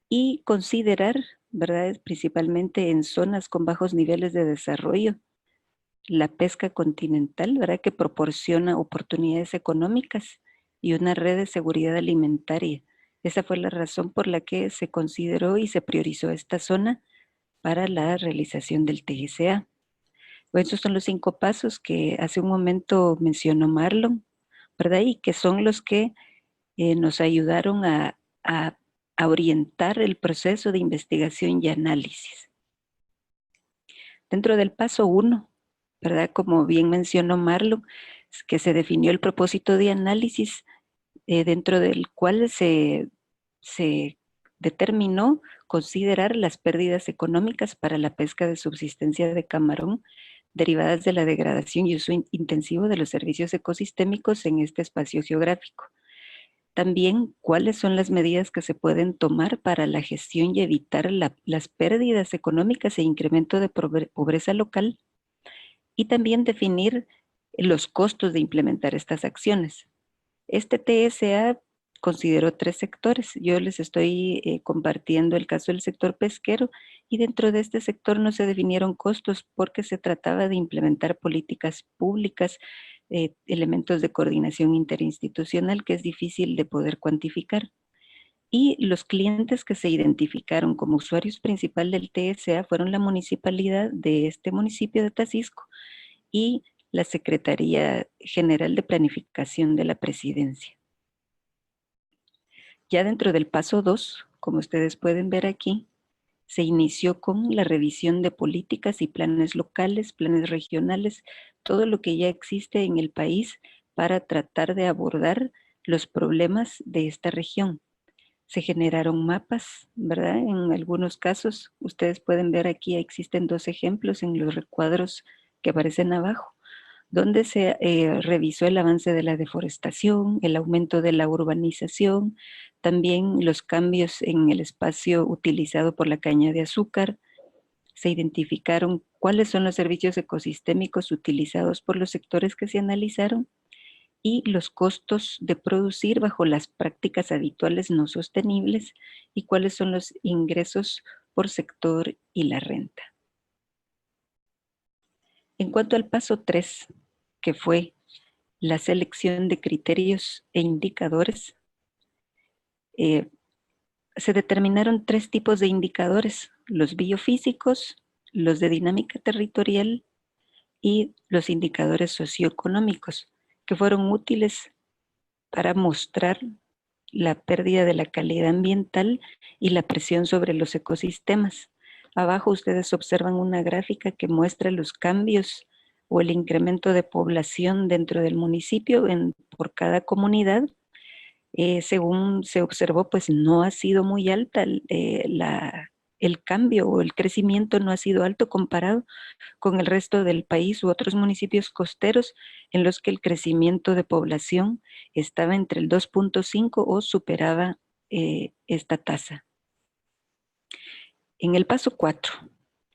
Speaker 3: Y considerar, ¿verdad?, principalmente en zonas con bajos niveles de desarrollo, la pesca continental, ¿verdad?, que proporciona oportunidades económicas y una red de seguridad alimentaria. Esa fue la razón por la que se consideró y se priorizó esta zona para la realización del TSA. Bueno, esos son los 5 pasos que hace un momento mencionó Marlon, ¿verdad? Y que son los que nos ayudaron a a orientar el proceso de investigación y análisis. Dentro del paso 1, ¿verdad? Como bien mencionó Marlon, que se definió el propósito de análisis, dentro del cual se determinó considerar las pérdidas económicas para la pesca de subsistencia de camarón derivadas de la degradación y uso intensivo de los servicios ecosistémicos en este espacio geográfico. También, cuáles son las medidas que se pueden tomar para la gestión y evitar las pérdidas económicas e incremento de pobreza local. Y también definir los costos de implementar estas acciones. Este TSA consideró 3 sectores. Yo les estoy compartiendo el caso del sector pesquero, y dentro de este sector no se definieron costos porque se trataba de implementar políticas públicas, elementos de coordinación interinstitucional que es difícil de poder cuantificar. Y los clientes que se identificaron como usuarios principal del TSA fueron la municipalidad de este municipio de Tacisco y la Secretaría General de Planificación de la Presidencia. Ya dentro del paso 2, como ustedes pueden ver aquí, se inició con la revisión de políticas y planes locales, planes regionales, todo lo que ya existe en el país para tratar de abordar los problemas de esta región. Se generaron mapas, ¿verdad? En algunos casos, ustedes pueden ver aquí, existen 2 ejemplos en los recuadros que aparecen abajo, donde se revisó el avance de la deforestación, el aumento de la urbanización, también los cambios en el espacio utilizado por la caña de azúcar. Se identificaron cuáles son los servicios ecosistémicos utilizados por los sectores que se analizaron y los costos de producir bajo las prácticas habituales no sostenibles y cuáles son los ingresos por sector y la renta. En cuanto al paso 3, que fue la selección de criterios e indicadores, se determinaron 3 tipos de indicadores: los biofísicos, los de dinámica territorial y los indicadores socioeconómicos, que fueron útiles para mostrar la pérdida de la calidad ambiental y la presión sobre los ecosistemas. Abajo ustedes observan una gráfica que muestra los cambios o el incremento de población dentro del municipio por cada comunidad. Según se observó, pues no ha sido muy alta el cambio o el crecimiento no ha sido alto comparado con el resto del país u otros municipios costeros en los que el crecimiento de población estaba entre el 2.5 o superaba esta tasa. En el paso 4,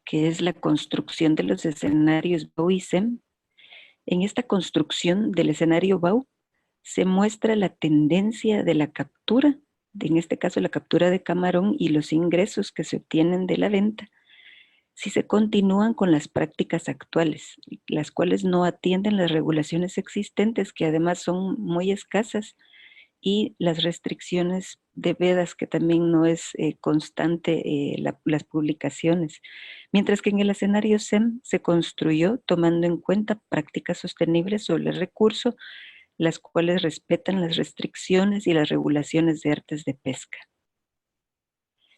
Speaker 3: que es la construcción de los escenarios BAU y SEM, en esta construcción del escenario BAU se muestra la tendencia de la captura, en este caso la captura de camarón y los ingresos que se obtienen de la venta, si se continúan con las prácticas actuales, las cuales no atienden las regulaciones existentes, que además son muy escasas, y las restricciones de vedas, que también no es constante las publicaciones. Mientras que en el escenario SEM se construyó tomando en cuenta prácticas sostenibles sobre el recurso, las cuales respetan las restricciones y las regulaciones de artes de pesca.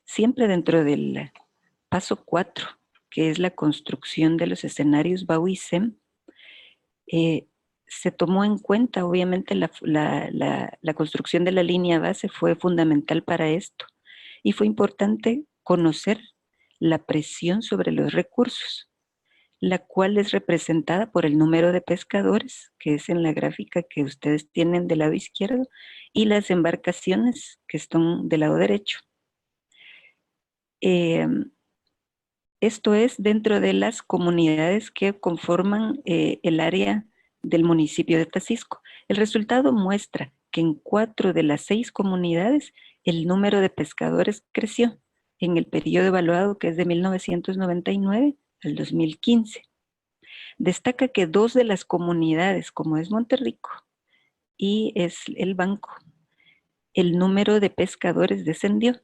Speaker 3: Siempre dentro del paso 4, que es la construcción de los escenarios BAU y SEM, se tomó en cuenta, obviamente, la construcción de la línea base fue fundamental para esto, y fue importante conocer la presión sobre los recursos, la cual es representada por el número de pescadores, que es en la gráfica que ustedes tienen del lado izquierdo, y las embarcaciones, que están del lado derecho. Esto es dentro de las comunidades que conforman el área del municipio de Tacisco. El resultado muestra que en 4 de las 6 comunidades el número de pescadores creció en el periodo evaluado, que es de 1999 al 2015. Destaca que 2 de las comunidades, como es Monterrico y es el Banco, el número de pescadores descendió.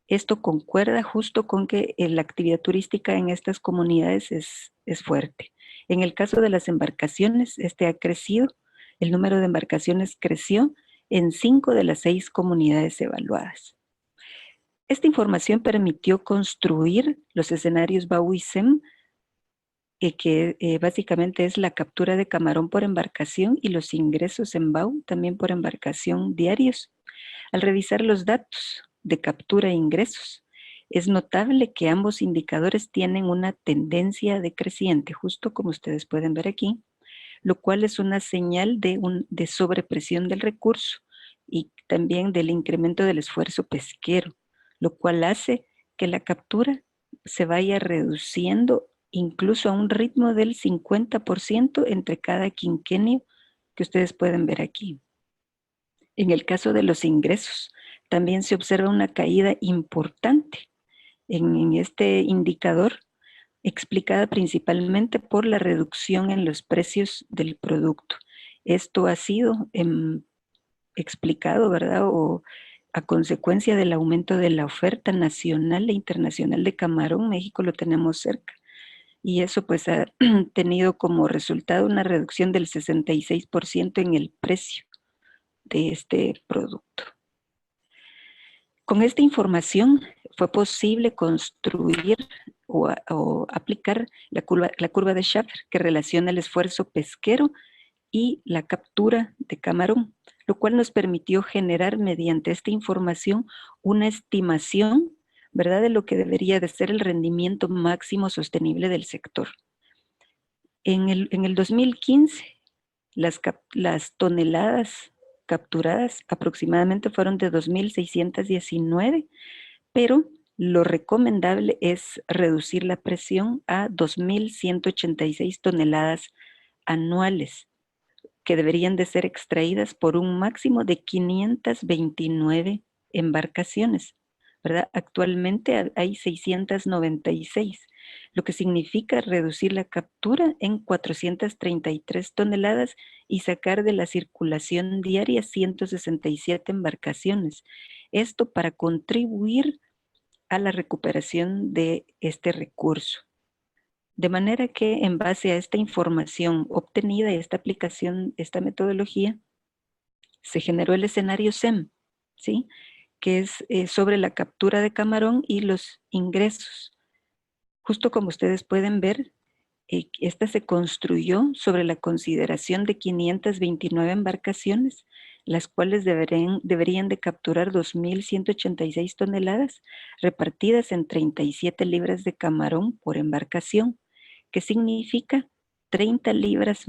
Speaker 3: Esto concuerda justo con que la actividad turística en estas comunidades es fuerte. En el caso de las embarcaciones, ha crecido, el número de embarcaciones creció en 5 de las 6 comunidades evaluadas. Esta información permitió construir los escenarios BAU y SEM, que básicamente es la captura de camarón por embarcación y los ingresos en BAU también por embarcación diarios. Al revisar los datos de captura e ingresos, es notable que ambos indicadores tienen una tendencia decreciente, justo como ustedes pueden ver aquí, lo cual es una señal de sobrepresión del recurso y también del incremento del esfuerzo pesquero, lo cual hace que la captura se vaya reduciendo incluso a un ritmo del 50% entre cada quinquenio que ustedes pueden ver aquí. En el caso de los ingresos, también se observa una caída importante en este indicador, explicada principalmente por la reducción en los precios del producto. Esto ha sido explicado, ¿verdad? O a consecuencia del aumento de la oferta nacional e internacional de camarón. México lo tenemos cerca. Y eso pues ha tenido como resultado una reducción del 66% en el precio de este producto. Con esta información fue posible construir o aplicar la curva de Schaeffer, que relaciona el esfuerzo pesquero y la captura de camarón, lo cual nos permitió generar mediante esta información una estimación, ¿verdad?, de lo que debería de ser el rendimiento máximo sostenible del sector. En el 2015, las toneladas capturadas aproximadamente fueron de 2.619, pero lo recomendable es reducir la presión a 2.186 toneladas anuales, que deberían de ser extraídas por un máximo de 529 embarcaciones, ¿verdad? Actualmente hay 696, lo que significa reducir la captura en 433 toneladas y sacar de la circulación diaria 167 embarcaciones. Esto para contribuir a la recuperación de este recurso. De manera que en base a esta información obtenida y esta aplicación, esta metodología, se generó el escenario SEM, ¿sí?, que es sobre la captura de camarón y los ingresos. Justo como ustedes pueden ver, esta se construyó sobre la consideración de 529 embarcaciones, las cuales deberían de capturar 2.186 toneladas repartidas en 37 libras de camarón por embarcación, que significa 7 libras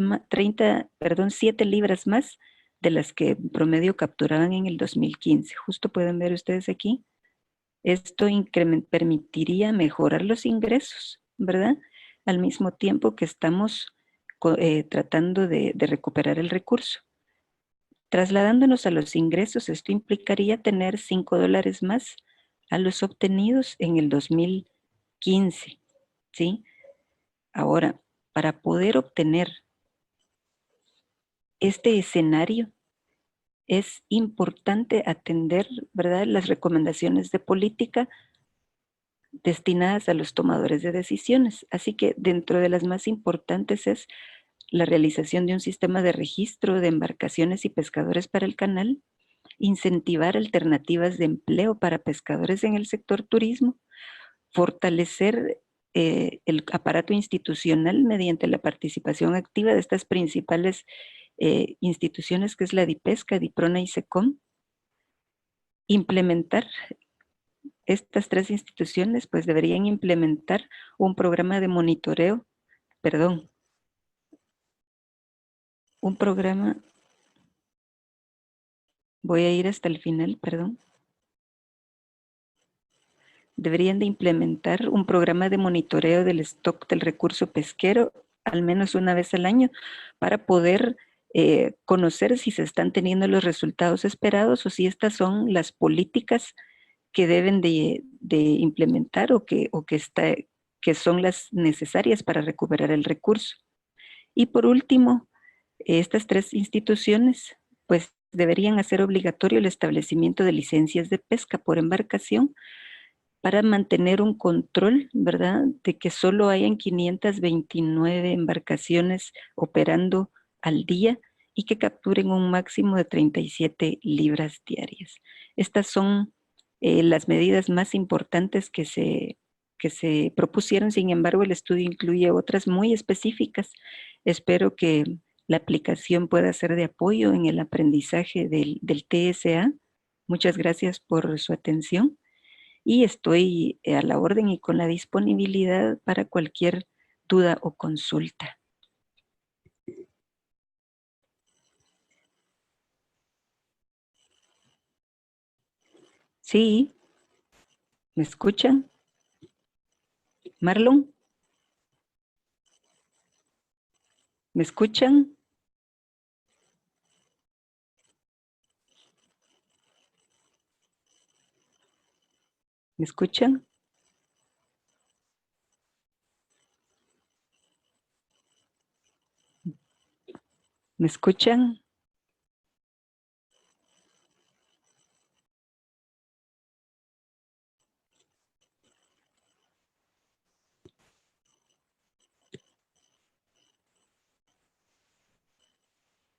Speaker 3: más de las que en promedio capturaban en el 2015. Justo pueden ver ustedes aquí. Esto permitiría mejorar los ingresos, ¿verdad?, al mismo tiempo que estamos tratando de recuperar el recurso. Trasladándonos a los ingresos, esto implicaría tener $5 más a los obtenidos en el 2015, ¿sí? Ahora, para poder obtener este escenario, es importante atender, ¿verdad?, las recomendaciones de política destinadas a los tomadores de decisiones. Así que dentro de las más importantes es la realización de un sistema de registro de embarcaciones y pescadores para el canal, incentivar alternativas de empleo para pescadores en el sector turismo, fortalecer el aparato institucional mediante la participación activa de estas principales instituciones, que es la DIPESCA, DIPRONA y SECOM. Implementar estas tres instituciones, pues deberían implementar un programa de monitoreo, voy a ir hasta el final, deberían de implementar un programa de monitoreo del stock del recurso pesquero al menos una vez al año para poder conocer si se están teniendo los resultados esperados o si estas son las políticas que deben de implementar o que son las necesarias para recuperar el recurso. Y por último, estas tres instituciones pues deberían hacer obligatorio el establecimiento de licencias de pesca por embarcación para mantener un control, ¿verdad?, de que solo hayan 529 embarcaciones operando al día y que capturen un máximo de 37 libras diarias. Estas son las medidas más importantes que se propusieron. Sin embargo, el estudio incluye otras muy específicas. Espero que la aplicación pueda ser de apoyo en el aprendizaje del TSA. Muchas gracias por su atención y estoy a la orden y con la disponibilidad para cualquier duda o consulta. Sí, ¿me escuchan? Marlon, ¿me escuchan? ¿Me escuchan? ¿Me escuchan?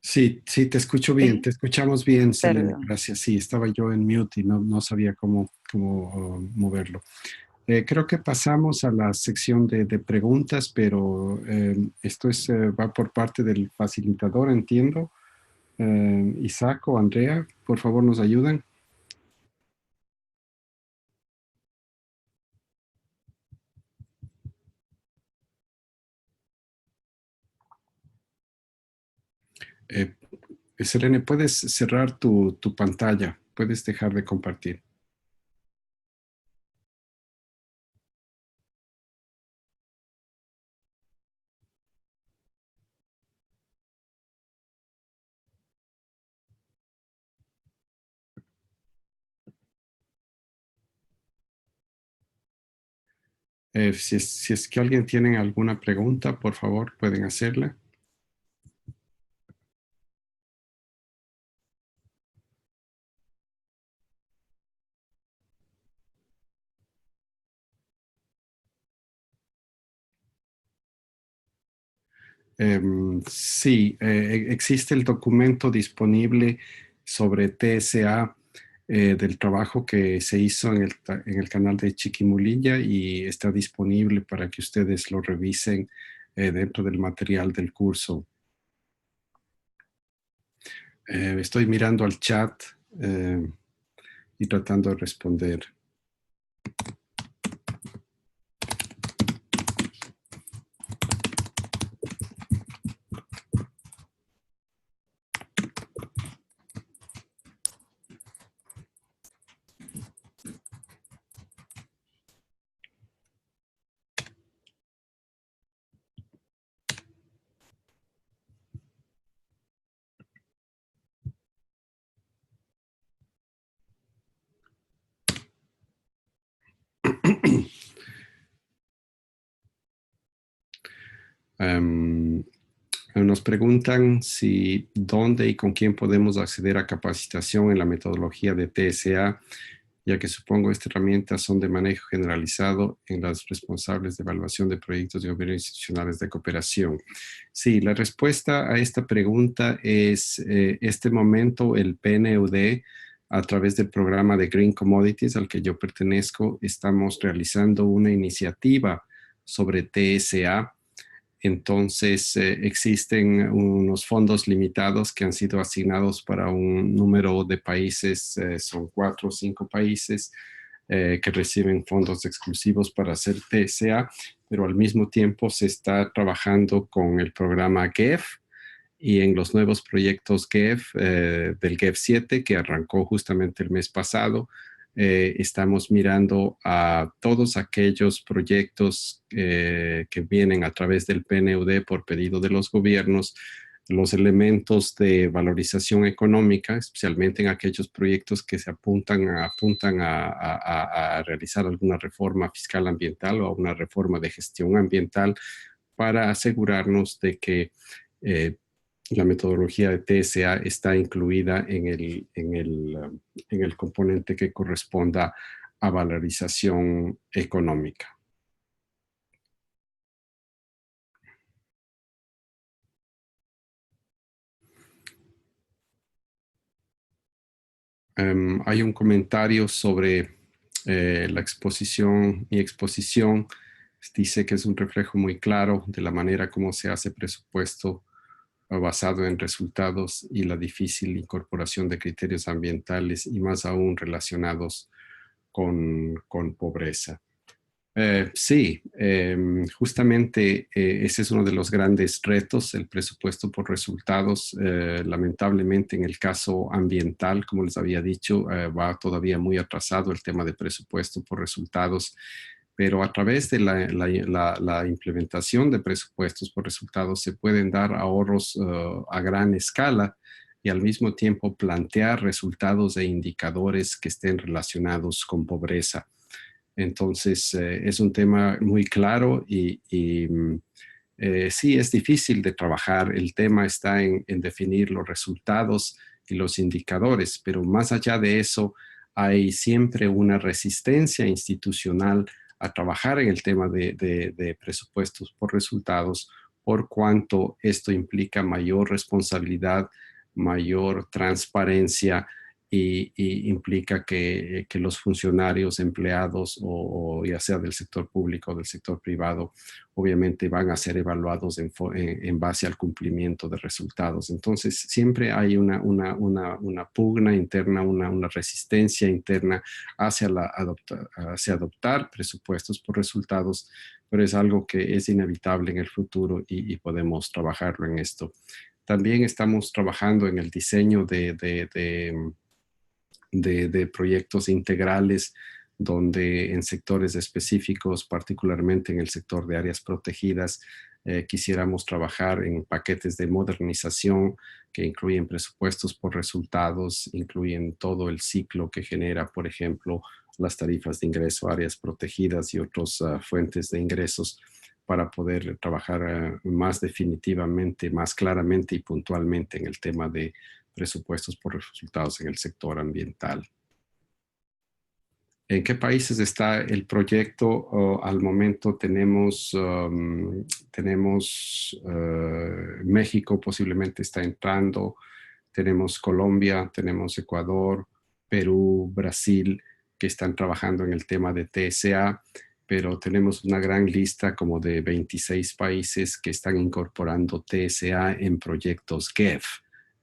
Speaker 4: Sí, sí, te escucho bien,
Speaker 3: Sí,
Speaker 4: te escuchamos bien, Selene,
Speaker 3: perdón.
Speaker 4: gracias. Sí, estaba yo en mute y no sabía cómo moverlo. Creo que pasamos a la sección de preguntas, pero esto va por parte del facilitador, entiendo. Isaac o Andrea, por favor, nos ayudan. Eh, Selene, puedes cerrar tu pantalla, puedes dejar de compartir. Si es que alguien tiene alguna pregunta, por favor, pueden hacerla. Sí, existe el documento disponible sobre TSA del trabajo que se hizo en el canal de Chiquimulilla y está disponible para que ustedes lo revisen dentro del material del curso. Estoy mirando al chat eh, y tratando de responder. Em, Nos preguntan si dónde y con quién podemos acceder a capacitación en la metodología de TSA, ya que supongo estas herramientas son de manejo generalizado en las responsables de evaluación de proyectos de gobierno institucionales de cooperación. Sí, la respuesta a esta pregunta es este momento el PNUD, a través del programa de Green Commodities al que yo pertenezco, estamos realizando una iniciativa sobre TSA. Entonces, existen unos fondos limitados que han sido asignados para un número de países, son 4 o 5 países que reciben fondos exclusivos para hacer TSA, pero al mismo tiempo se está trabajando con el programa GEF y en los nuevos proyectos GEF del GEF 7 que arrancó justamente el mes pasado. Estamos mirando a todos aquellos proyectos que vienen a través del PNUD por pedido de los gobiernos, los elementos de valorización económica, especialmente en aquellos proyectos que se apuntan a realizar alguna reforma fiscal ambiental o a una reforma de gestión ambiental para asegurarnos de que la metodología de TSA está incluida en el componente que corresponda a valorización económica. Hay un comentario sobre la exposición y exposición. Dice que es un reflejo muy claro de la manera como se hace presupuesto basado en resultados y la difícil incorporación de criterios ambientales y más aún relacionados con pobreza. Sí, justamente ese es uno de los grandes retos, el presupuesto por resultados. Lamentablemente en el caso ambiental, como les había dicho, va todavía muy atrasado el tema de presupuesto por resultados, pero a través de la implementación de presupuestos por resultados se pueden dar ahorros a gran escala y al mismo tiempo plantear resultados e indicadores que estén relacionados con pobreza. Entonces, es un tema muy claro y sí, es difícil de trabajar. El tema está en definir los resultados y los indicadores, pero más allá de eso, hay siempre una resistencia institucional a trabajar en el tema de presupuestos por resultados, por cuanto esto implica mayor responsabilidad, mayor transparencia, y implica que los funcionarios, empleados o ya sea del sector público o del sector privado, obviamente van a ser evaluados en base al cumplimiento de resultados. Entonces, siempre hay una pugna interna, una resistencia interna hacia adoptar presupuestos por resultados, pero es algo que es inevitable en el futuro y podemos trabajarlo en esto. También estamos trabajando en el diseño de proyectos integrales donde en sectores específicos, particularmente en el sector de áreas protegidas, quisiéramos trabajar en paquetes de modernización que incluyen presupuestos por resultados, incluyen todo el ciclo que genera, por ejemplo, las tarifas de ingreso, áreas protegidas y otras fuentes de ingresos para poder trabajar más definitivamente, más claramente y puntualmente en el tema de presupuestos por resultados en el sector ambiental. ¿En qué países está el proyecto? Al momento tenemos México, posiblemente está entrando, tenemos Colombia, tenemos Ecuador, Perú, Brasil, que están trabajando en el tema de TSA, pero tenemos una gran lista como de 26 países que están incorporando TSA en proyectos GEF,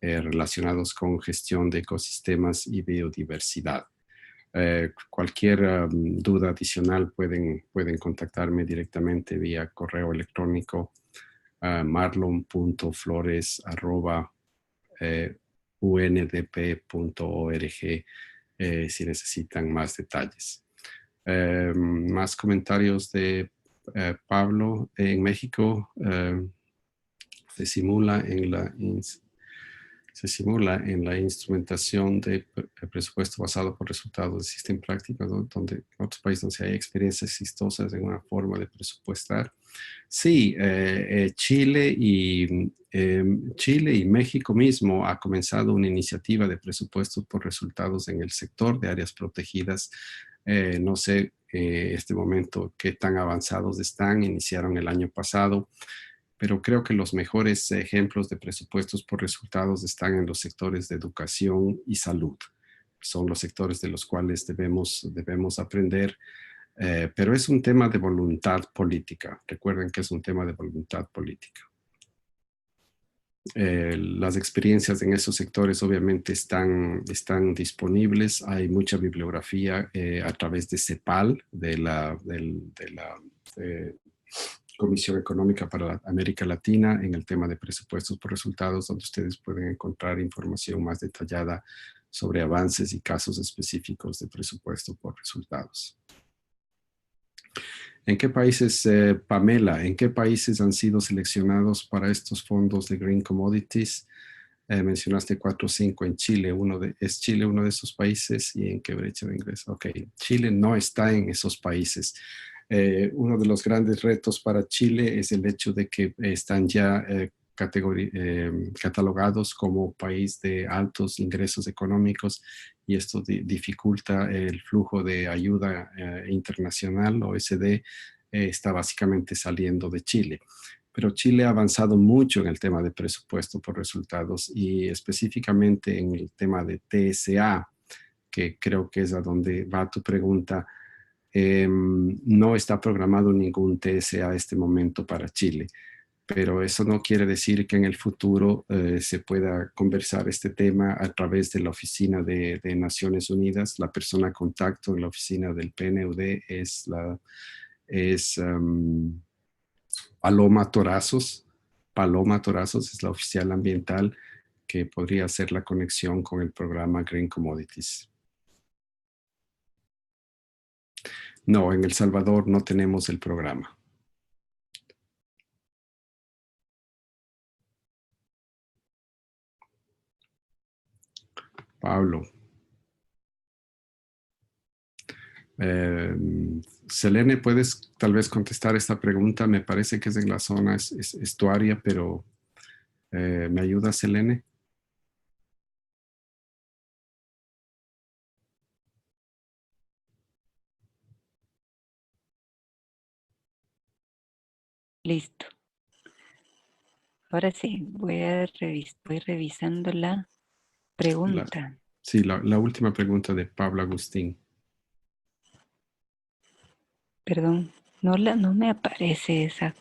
Speaker 4: relacionados con gestión de ecosistemas y biodiversidad. Cualquier duda adicional pueden contactarme directamente vía correo electrónico marlon.flores@undp.org si necesitan más detalles. Más comentarios de Pablo. En México se simula en la instrumentación de presupuesto basado por resultados de sistema práctico, ¿no? Donde en otros países donde hay experiencias exitosas en una forma de presupuestar. Sí, Chile y México mismo ha comenzado una iniciativa de presupuestos por resultados en el sector de áreas protegidas. No sé este momento qué tan avanzados están, iniciaron el año pasado, pero creo que los mejores ejemplos de presupuestos por resultados están en los sectores de educación y salud. Son los sectores de los cuales debemos aprender, pero es un tema de voluntad política. Recuerden que es un tema de voluntad política. Las experiencias en esos sectores obviamente están disponibles. Hay mucha bibliografía a través de CEPAL, de la Comisión Económica para América Latina, en el tema de presupuestos por resultados, donde ustedes pueden encontrar información más detallada sobre avances y casos específicos de presupuesto por resultados. ¿En qué países, Pamela, en qué países han sido seleccionados para estos fondos de Green Commodities? Mencionaste 4 o 5 en Chile. ¿Es Chile uno de esos países? ¿Y en qué brecha de ingreso? Ok, Chile no está en esos países. Uno de los grandes retos para Chile es el hecho de que están ya catalogados como país de altos ingresos económicos y esto dificulta el flujo de ayuda internacional. OECD está básicamente saliendo de Chile. Pero Chile ha avanzado mucho en el tema de presupuesto por resultados y específicamente en el tema de TSA. que creo que es a donde va tu pregunta, no está programado ningún TSA a este momento para Chile, pero eso no quiere decir que en el futuro se pueda conversar este tema a través de la oficina de Naciones Unidas. La persona a contacto en la oficina del PNUD es Paloma Torazos. Paloma Torazos es la oficial ambiental que podría hacer la conexión con el programa Green Commodities. No, en El Salvador no tenemos el programa. Pablo. Selene, ¿puedes tal vez contestar esta pregunta? Me parece que es en la zona estuaria, pero ¿me ayuda, Selene?
Speaker 3: Listo. Ahora sí, voy revisando la pregunta.
Speaker 4: Sí, la última pregunta de Pablo Agustín.
Speaker 3: Perdón, no me aparece esa.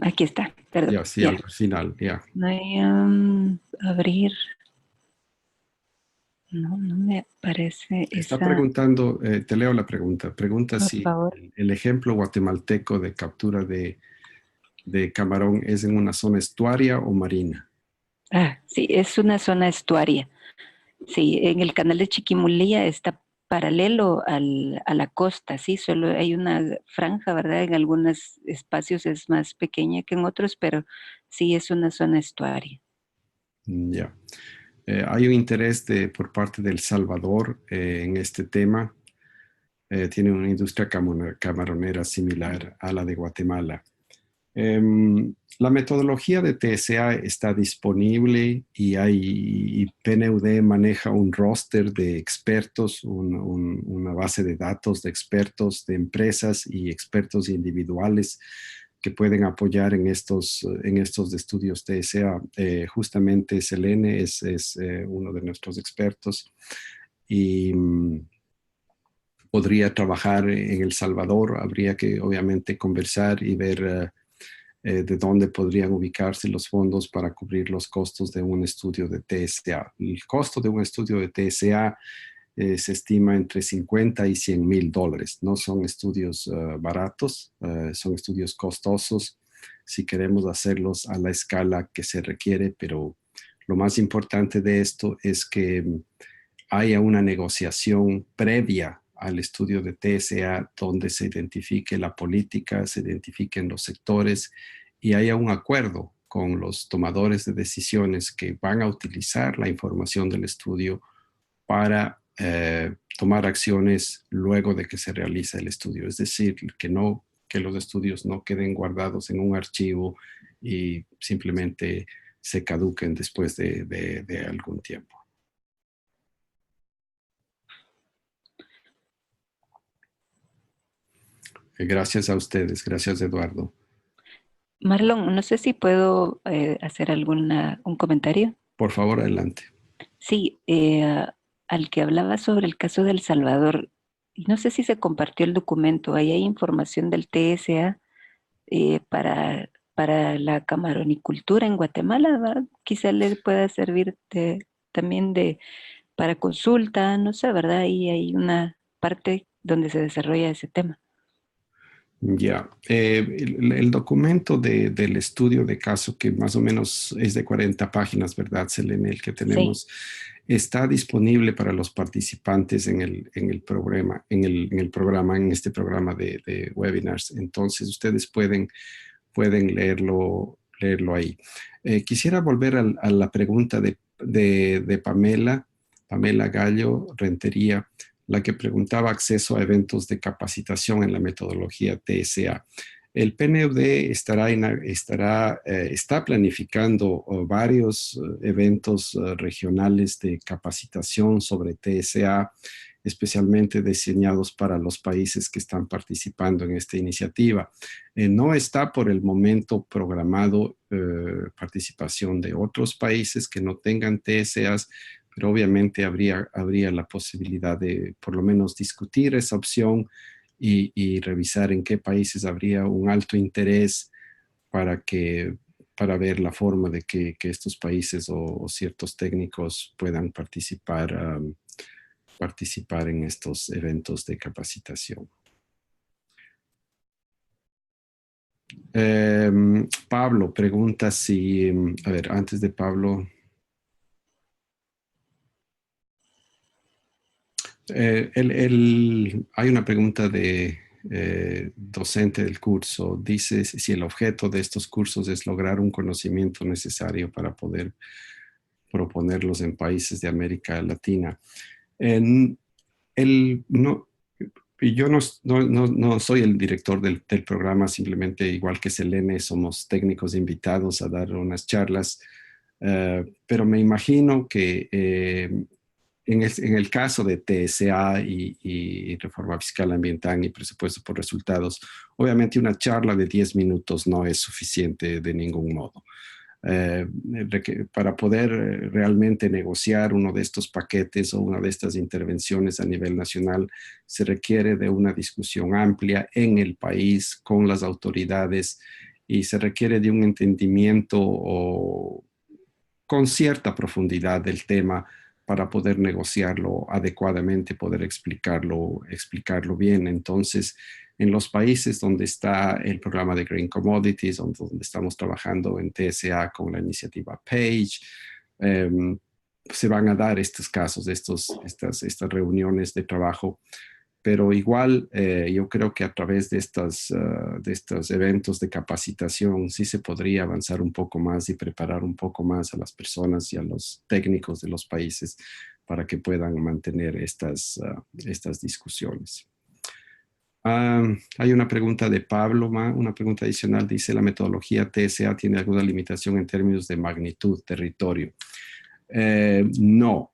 Speaker 3: Aquí está, perdón.
Speaker 4: Ya, sí,
Speaker 3: Ya.
Speaker 4: al final, ya.
Speaker 3: No hay abrir. No me aparece
Speaker 4: Está
Speaker 3: esa.
Speaker 4: preguntando, te leo la pregunta. Pregunta
Speaker 3: Por
Speaker 4: si
Speaker 3: favor.
Speaker 4: el ejemplo guatemalteco de captura de camarón es en una zona estuaria o marina.
Speaker 3: Ah, sí, es una zona estuaria. Sí, en el canal de Chiquimulía está paralelo a la costa, sí, solo hay una franja, ¿verdad? En algunos espacios es más pequeña que en otros, pero sí es una zona estuaria.
Speaker 4: Ya. Hay un interés por parte de El Salvador en este tema. Tiene una industria camaronera similar a la de Guatemala. La metodología de TSA está disponible y PNUD maneja un roster de expertos, una base de datos de expertos de empresas y expertos individuales que pueden apoyar en estos estudios TSA. Justamente Selene es uno de nuestros expertos y podría trabajar en El Salvador. Habría que obviamente conversar y ver de dónde podrían ubicarse los fondos para cubrir los costos de un estudio de TSA. El costo de un estudio de TSA se estima entre 50 y 100 mil dólares. No son estudios baratos, son estudios costosos si queremos hacerlos a la escala que se requiere, pero lo más importante de esto es que haya una negociación previa al estudio de TSA donde se identifique la política, se identifiquen los sectores y haya un acuerdo con los tomadores de decisiones que van a utilizar la información del estudio para tomar acciones luego de que se realiza el estudio. Es decir, que los estudios no queden guardados en un archivo y simplemente se caduquen después de algún tiempo. Gracias a ustedes. Gracias, Eduardo.
Speaker 3: Marlon, no sé si puedo hacer un comentario.
Speaker 4: Por favor, adelante.
Speaker 3: Sí, al que hablaba sobre el caso de El Salvador, no sé si se compartió el documento, ahí hay información del TSA para la camaronicultura en Guatemala, ¿verdad? Quizá le pueda servir también para consulta, no sé, ¿verdad? Ahí hay una parte donde se desarrolla ese tema.
Speaker 4: Ya, el documento del estudio de caso, que más o menos es de 40 páginas, ¿verdad, Selene? El que tenemos, sí, está disponible para los participantes en el programa, en este programa de webinars. Entonces, ustedes pueden leerlo ahí. Quisiera volver a la pregunta de Pamela Gallo Rentería, la que preguntaba acceso a eventos de capacitación en la metodología TSA. El PNUD está planificando varios eventos regionales de capacitación sobre TSA, especialmente diseñados para los países que están participando en esta iniciativa. No está por el momento programado participación de otros países que no tengan TSAs, pero obviamente habría la posibilidad de por lo menos discutir esa opción y revisar en qué países habría un alto interés para ver la forma de que estos países o ciertos técnicos puedan participar en estos eventos de capacitación. Pablo pregunta si, a ver, antes de Pablo, hay una pregunta de docente del curso. Dice si el objeto de estos cursos es lograr un conocimiento necesario para poder proponerlos en países de América Latina. No, yo no soy el director del programa, simplemente igual que Selene, somos técnicos invitados a dar unas charlas, pero me imagino que en el caso de TSA y reforma fiscal ambiental y presupuesto por resultados, obviamente una charla de 10 minutos no es suficiente de ningún modo. Para poder realmente negociar uno de estos paquetes o una de estas intervenciones a nivel nacional, se requiere de una discusión amplia en el país con las autoridades y se requiere de un entendimiento con cierta profundidad del tema para poder negociarlo adecuadamente, poder explicarlo bien. Entonces, en los países donde está el programa de Green Commodities, donde estamos trabajando en TSA con la iniciativa PAGE, se van a dar estos casos, estas reuniones de trabajo, pero igual yo creo que a través de estos eventos de capacitación sí se podría avanzar un poco más y preparar un poco más a las personas y a los técnicos de los países para que puedan mantener estas discusiones. Hay una pregunta de Pablo, una pregunta adicional, dice, ¿la metodología TSA tiene alguna limitación en términos de magnitud, territorio? No.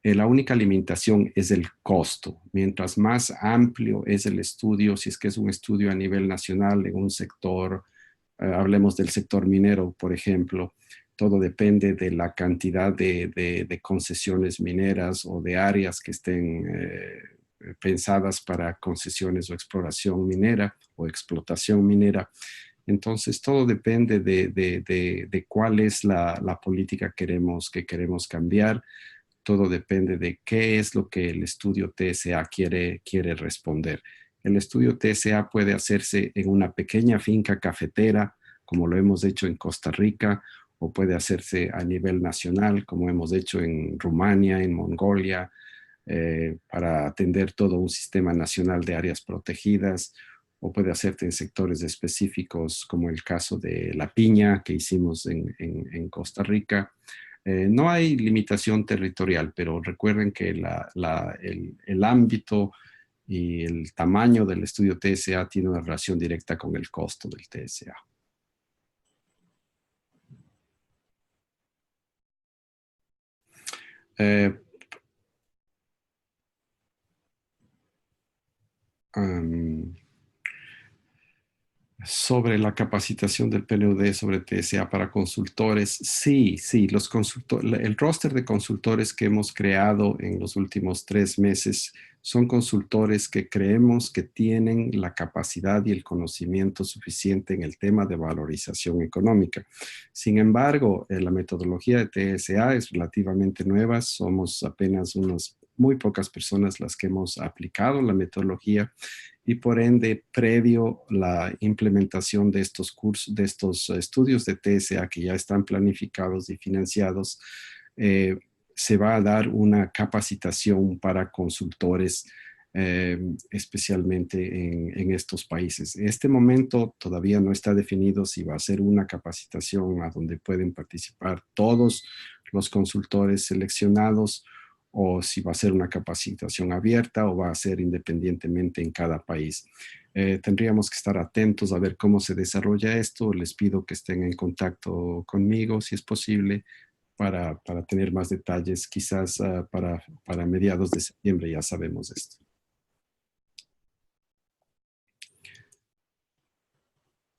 Speaker 4: La única limitación es el costo. Mientras más amplio es el estudio, si es que es un estudio a nivel nacional en un sector, hablemos del sector minero, por ejemplo, todo depende de la cantidad de concesiones mineras o de áreas que estén pensadas para concesiones o exploración minera o explotación minera. Entonces, todo depende de cuál es la política que queremos cambiar. Todo depende de qué es lo que el estudio TSA quiere responder. El estudio TSA puede hacerse en una pequeña finca cafetera, como lo hemos hecho en Costa Rica, o puede hacerse a nivel nacional, como hemos hecho en Rumania, en Mongolia, para atender todo un sistema nacional de áreas protegidas, o puede hacerse en sectores específicos, como el caso de la piña que hicimos en Costa Rica. No hay limitación territorial, pero recuerden que el ámbito y el tamaño del estudio TSA tiene una relación directa con el costo del TSA. Sobre la capacitación del PNUD sobre TSA para consultores, sí, el roster de consultores que hemos creado en los últimos 3 meses son consultores que creemos que tienen la capacidad y el conocimiento suficiente en el tema de valorización económica. Sin embargo, la metodología de TSA es relativamente nueva, somos apenas unas muy pocas personas las que hemos aplicado la metodología y por ende, previo la implementación de estos cursos, de estos estudios de TSA que ya están planificados y financiados, se va a dar una capacitación para consultores, especialmente en estos países. En este momento todavía no está definido si va a ser una capacitación a donde pueden participar todos los consultores seleccionados o si va a ser una capacitación abierta o va a ser independientemente en cada país. Tendríamos que estar atentos a ver cómo se desarrolla esto. Les pido que estén en contacto conmigo, si es posible, para tener más detalles. Quizás para mediados de septiembre ya sabemos esto.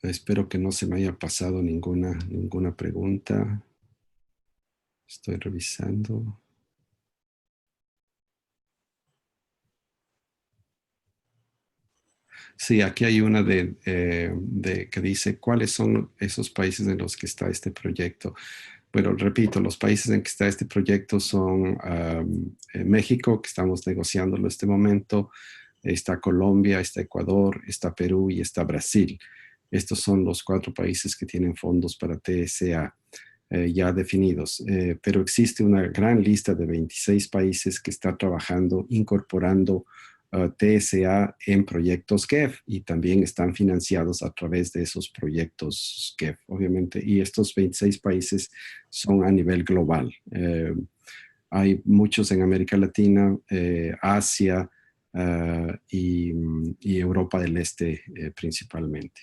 Speaker 4: Espero que no se me haya pasado ninguna pregunta. Estoy revisando. Sí, aquí hay una que dice cuáles son esos países en los que está este proyecto. Bueno, repito, los países en que está este proyecto son México, que estamos negociándolo en este momento, está Colombia, está Ecuador, está Perú y está Brasil. Estos son los 4 países que tienen fondos para TSA ya definidos, pero existe una gran lista de 26 países que está trabajando, incorporando TSA en proyectos GEF y también están financiados a través de esos proyectos GEF, obviamente, y estos 26 países son a nivel global. Hay muchos en América Latina, Asia y Europa del Este principalmente.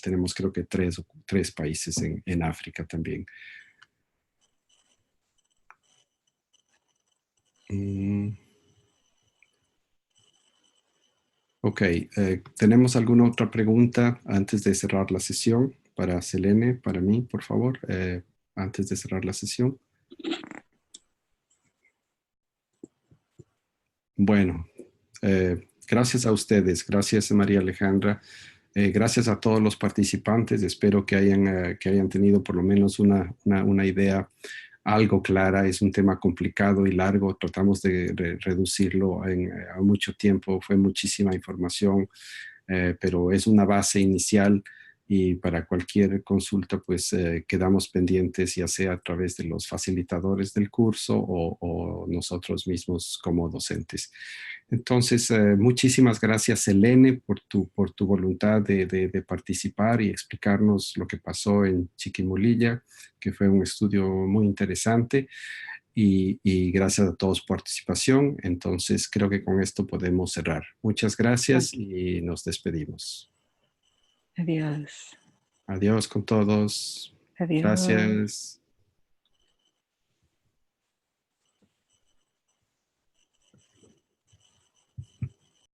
Speaker 4: Tenemos creo que tres países en África también. Ok, ¿tenemos alguna otra pregunta antes de cerrar la sesión? Para Selene, para mí, por favor, antes de cerrar la sesión. Bueno, gracias a ustedes, gracias María Alejandra, gracias a todos los participantes, espero que hayan tenido por lo menos una idea algo clara. Es un tema complicado y largo, tratamos de reducirlo a mucho tiempo, fue muchísima información, pero es una base inicial y para cualquier consulta pues quedamos pendientes, ya sea a través de los facilitadores del curso o nosotros mismos como docentes. Entonces, muchísimas gracias, Selene, por tu voluntad de participar y explicarnos lo que pasó en Chiquimulilla, que fue un estudio muy interesante. Y gracias a todos por participación. Entonces, creo que con esto podemos cerrar. Muchas gracias y nos despedimos.
Speaker 3: Adiós.
Speaker 4: Adiós con todos.
Speaker 3: Adiós.
Speaker 4: Gracias.